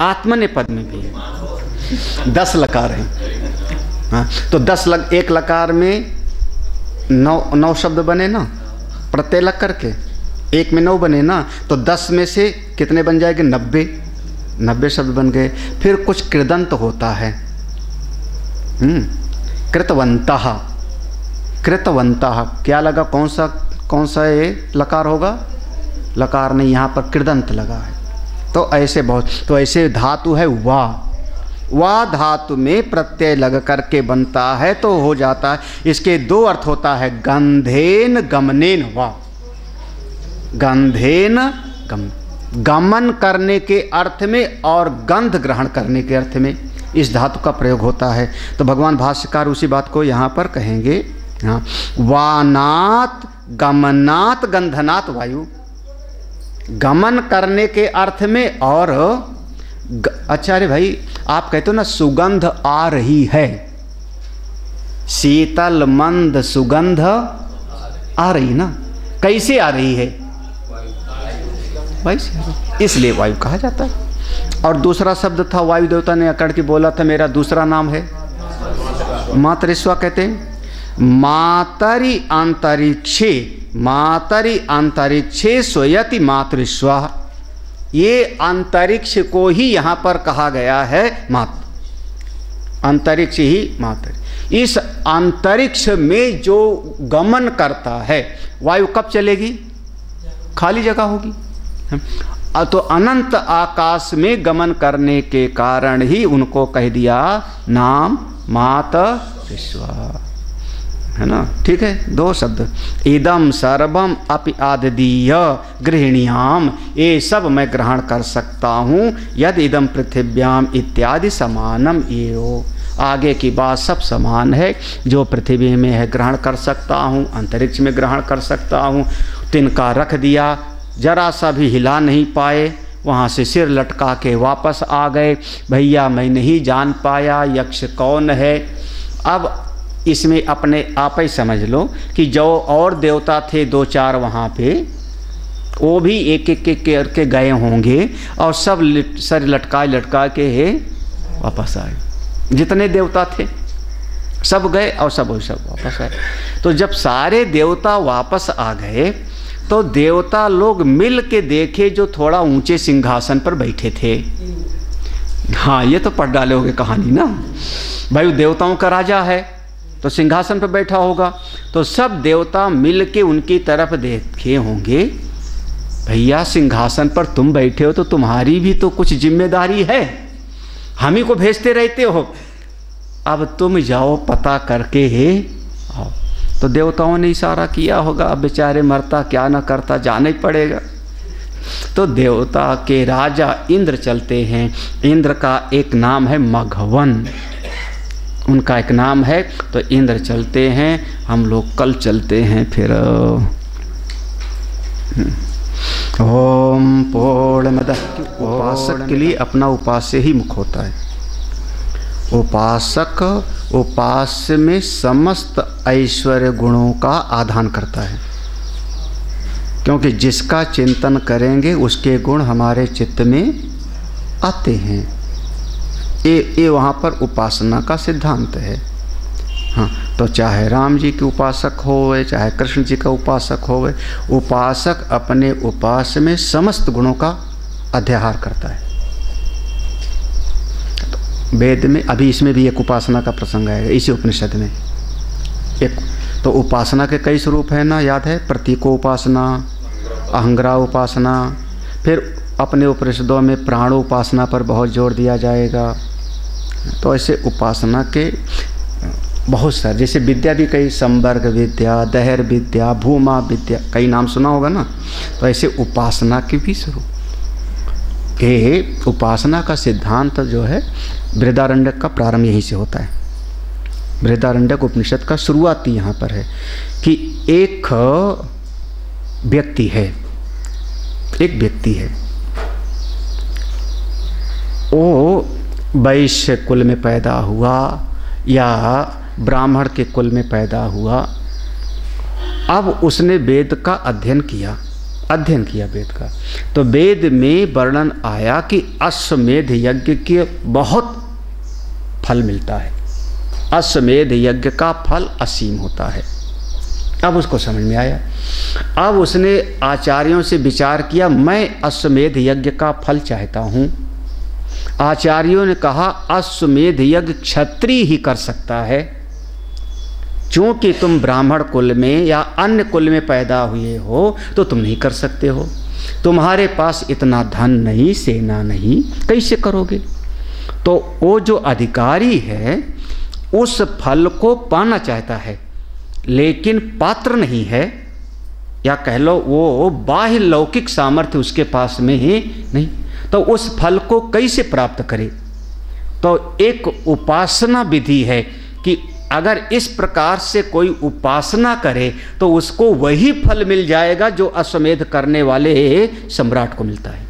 आत्मनेपद में भी है। 10 लकार हैं। हाँ, तो 1 लकार में 9 शब्द बने ना, प्रत्यय लग करके, 1 में 9 बने ना, तो 10 में से कितने बन जाएंगे? 90 शब्द बन गए। फिर कुछ कृदंत होता है, कृतवंतः। कृतवंतः क्या लगा? कौन सा ये लकार होगा? लकार नहीं, यहाँ पर कृदंत लगा है। तो ऐसे बहुत, तो ऐसे धातु है वा धातु में प्रत्यय लग करके बनता है तो हो जाता है। इसके 2 अर्थ होता है, गंधेन गमनेन वा। गंधेन गमन करने के अर्थ में और गंध ग्रहण करने के अर्थ में इस धातु का प्रयोग होता है। तो भगवान भाष्यकार उसी बात को यहाँ पर कहेंगे। हाँ, वानात गमनात गंधनात वायु, गमन करने के अर्थ में और अच्छा, अरे भाई आप कहते हो ना सुगंध आ रही है, शीतल मंद सुगंध आ रही ना, कैसे आ रही है? वायु से, इसलिए वायु कहा जाता है। और दूसरा शब्द था, वायु देवता ने अकड़ के बोला था मेरा दूसरा नाम है मातरिश्वा। कहते हैं मातरि अंतरिक्षे स्वयति मातरिश्वा। ये अंतरिक्ष को ही यहाँ पर कहा गया है अंतरिक्ष ही मातरि। इस अंतरिक्ष में जो गमन करता है, वायु कब चलेगी? खाली जगह होगी। तो अनंत आकाश में गमन करने के कारण ही उनको कह दिया नाम मातरिश्वा, है ना। ठीक है, 2 शब्द। इदम सर्वम अपि आददीय गृहिण्याम, ये सब मैं ग्रहण कर सकता हूँ। यदि इदम पृथिव्याम इत्यादि समानम एवो, आगे की बात सब समान है। जो पृथ्वी में है ग्रहण कर सकता हूँ, अंतरिक्ष में ग्रहण कर सकता हूँ। तिनका रख दिया, जरा सा भी हिला नहीं पाए, वहाँ से सिर लटका के वापस आ गए। भैया मैं नहीं जान पाया यक्ष कौन है। अब इसमें अपने आप ही समझ लो कि जो और देवता थे 2-4 वहाँ पे, वो भी एक करके गए होंगे और सब सर लटका के वापस आए। जितने देवता थे सब गए और सब वापस आए। तो जब सारे देवता वापस आ गए तो देवता लोग मिल के देखे जो थोड़ा ऊंचे सिंहासन पर बैठे थे। हाँ, ये तो पढ़ डाले होगे कहानी ना भाई, देवताओं का राजा है तो सिंहासन पर बैठा होगा। तो सब देवता मिल के उनकी तरफ देखे होंगे, भैया सिंहासन पर तुम बैठे हो तो तुम्हारी भी तो कुछ जिम्मेदारी है, हम ही को भेजते रहते हो, अब तुम जाओ पता करके आओ। तो देवताओं ने इशारा किया होगा, अब बेचारे मरता क्या न करता, जाना ही पड़ेगा। तो देवता के राजा इंद्र चलते हैं। इंद्र का एक नाम है मघवन, उनका एक नाम है। तो इंद्र चलते हैं, हम लोग कल चलते हैं फिर। ओम पूर्णमदः। उपासक के लिए अपना उपास्य ही मुख होता है। उपासक उपास्य में समस्त ऐश्वर्य गुणों का आधान करता है, क्योंकि जिसका चिंतन करेंगे उसके गुण हमारे चित्त में आते हैं। ये वहाँ पर उपासना का सिद्धांत है। हाँ, तो चाहे राम जी के उपासक होवे, चाहे कृष्ण जी का उपासक होवे, उपासक अपने उपास्य में समस्त गुणों का अध्याहार करता है। तो वेद में अभी इसमें भी एक उपासना का प्रसंग आएगा इसी उपनिषद में। एक तो उपासना के कई स्वरूप हैं ना, याद है? प्रतीको उपासना, अहंग्रा उपासना, फिर अपने उपनिषदों में प्राणो उपासना पर बहुत जोर दिया जाएगा। तो ऐसे उपासना के बहुत सारे, जैसे विद्या भी कई, संवर्ग विद्या, दहर विद्या, भूमा विद्या, कई नाम सुना होगा ना। तो ऐसे उपासना के भी स्वरूप के उपासना का सिद्धांत जो है बृहदारण्यक का प्रारंभ यहीं से होता है। बृहदारण्यक उपनिषद का शुरुआती यहाँ पर है कि एक व्यक्ति है, वो वैश्य कुल में पैदा हुआ या ब्राह्मण के कुल में पैदा हुआ। अब उसने वेद का अध्ययन किया अध्ययन किया वेद का, तो वेद में वर्णन आया कि अश्वमेध यज्ञ के बहुत फल मिलता है, अश्वमेध यज्ञ का फल असीम होता है। अब उसको समझ में आया। अब उसने आचार्यों से विचार किया, मैं अश्वमेध यज्ञ का फल चाहता हूँ। आचार्यों ने कहा अश्वमेध यज्ञ क्षत्रिय ही कर सकता है, क्योंकि तुम ब्राह्मण कुल में या अन्य कुल में पैदा हुए हो तो तुम नहीं कर सकते हो, तुम्हारे पास इतना धन नहीं, सेना नहीं, कैसे करोगे। तो वो जो अधिकारी है उस फल को पाना चाहता है लेकिन पात्र नहीं है, या कह लो वो बाह्य लौकिक सामर्थ्य उसके पास में ही नहीं, तो उस फल को कैसे प्राप्त करे। तो एक उपासना विधि है कि अगर इस प्रकार से कोई उपासना करे तो उसको वही फल मिल जाएगा जो अश्वमेध करने वाले सम्राट को मिलता है।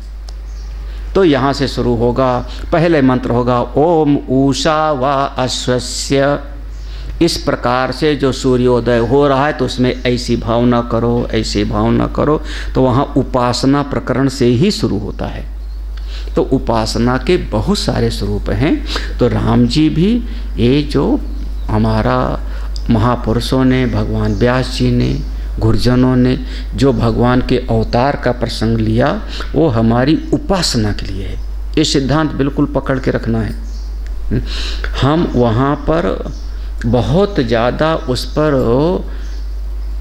तो यहाँ से शुरू होगा, पहले मंत्र होगा ओम ऊषा व अश्वस्य। इस प्रकार से जो सूर्योदय हो रहा है तो उसमें ऐसी भावना करो, ऐसी भावना करो। तो वहाँ उपासना प्रकरण से ही शुरू होता है। तो उपासना के बहुत सारे स्वरूप हैं। तो राम जी भी, ये जो हमारा महापुरुषों ने, भगवान व्यास जी ने, गुरुजनों ने जो भगवान के अवतार का प्रसंग लिया वो हमारी उपासना के लिए है। ये सिद्धांत बिल्कुल पकड़ के रखना है। हम वहाँ पर बहुत ज़्यादा उस पर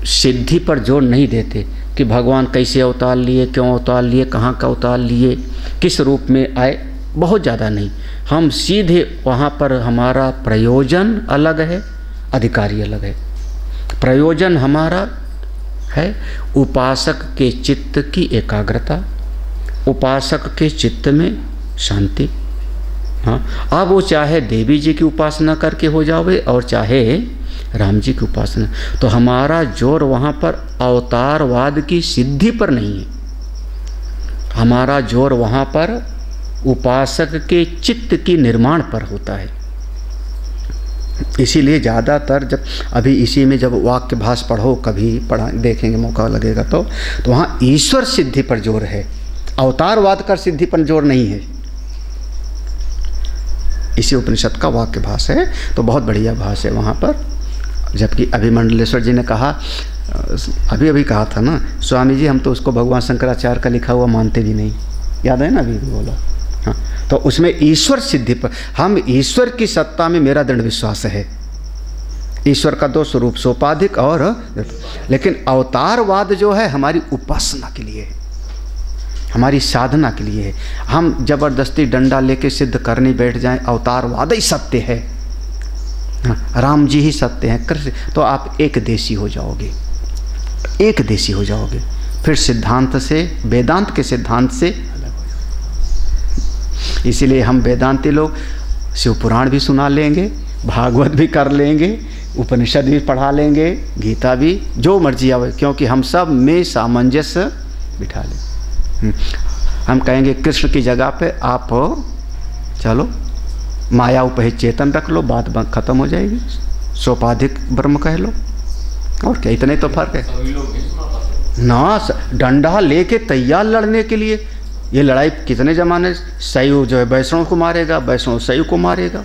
सिद्धि पर जोर नहीं देते कि भगवान कैसे अवतार लिए, क्यों अवतार लिए, कहाँ का अवतार लिए, किस रूप में आए, बहुत ज़्यादा नहीं। हम सीधे वहाँ पर हमारा प्रयोजन अलग है, अधिकारी अलग है। प्रयोजन हमारा है उपासक के चित्त की एकाग्रता, उपासक के चित्त में शांति। हाँ, अब वो चाहे देवी जी की उपासना करके हो जावे और चाहे राम जी की उपासना, तो हमारा जोर वहाँ पर अवतारवाद की सिद्धि पर नहीं है, हमारा जोर वहाँ पर उपासक के चित्त की निर्माण पर होता है। इसीलिए ज़्यादातर जब अभी इसी में जब वाक्य भाष पढ़ो, कभी पढ़ा देखेंगे, मौका लगेगा तो वहाँ ईश्वर सिद्धि पर जोर है, अवतारवाद का सिद्धि पर जोर नहीं है। इसी उपनिषद का वाक्य भाष है, तो बहुत बढ़िया भाष है वहाँ पर। जबकि अभी मंडलेश्वर जी ने कहा, अभी कहा था ना स्वामी जी, हम तो उसको भगवान शंकराचार्य का लिखा हुआ मानते भी नहीं, याद है ना, अभी भी बोला। हाँ, तो उसमें ईश्वर सिद्धि पर, हम ईश्वर की सत्ता में मेरा दृढ़ विश्वास है। ईश्वर का दो स्वरूप, सोपाधिक और, लेकिन अवतारवाद जो है हमारी उपासना के लिए है, हमारी साधना के लिए है। हम जबरदस्ती डंडा लेके सिद्ध करने बैठ जाएं अवतारवाद ही सत्य है, राम जी ही सत्य हैं, कृष्ण, तो आप एक देशी हो जाओगे, एक देशी हो जाओगे। फिर सिद्धांत से, वेदांत के सिद्धांत से अलग हो जाओगे। इसीलिए हम वेदांती लोग शिव पुराण भी सुना लेंगे, भागवत भी कर लेंगे, उपनिषद भी पढ़ा लेंगे, गीता भी, जो मर्जी आवे, क्योंकि हम सब में सामंजस्य बिठा लें। हम कहेंगे कृष्ण की जगह पे आप चलो माया उपहित चेतन रख लो, बात खत्म हो जाएगी, सोपाधिक ब्रह्म कह लो, और क्या, इतने तो फर्क है ना। डंडा लेके तैयार लड़ने के लिए, ये लड़ाई कितने जमाने, शैव जो है वैष्णव को मारेगा, वैष्णव शैव को मारेगा।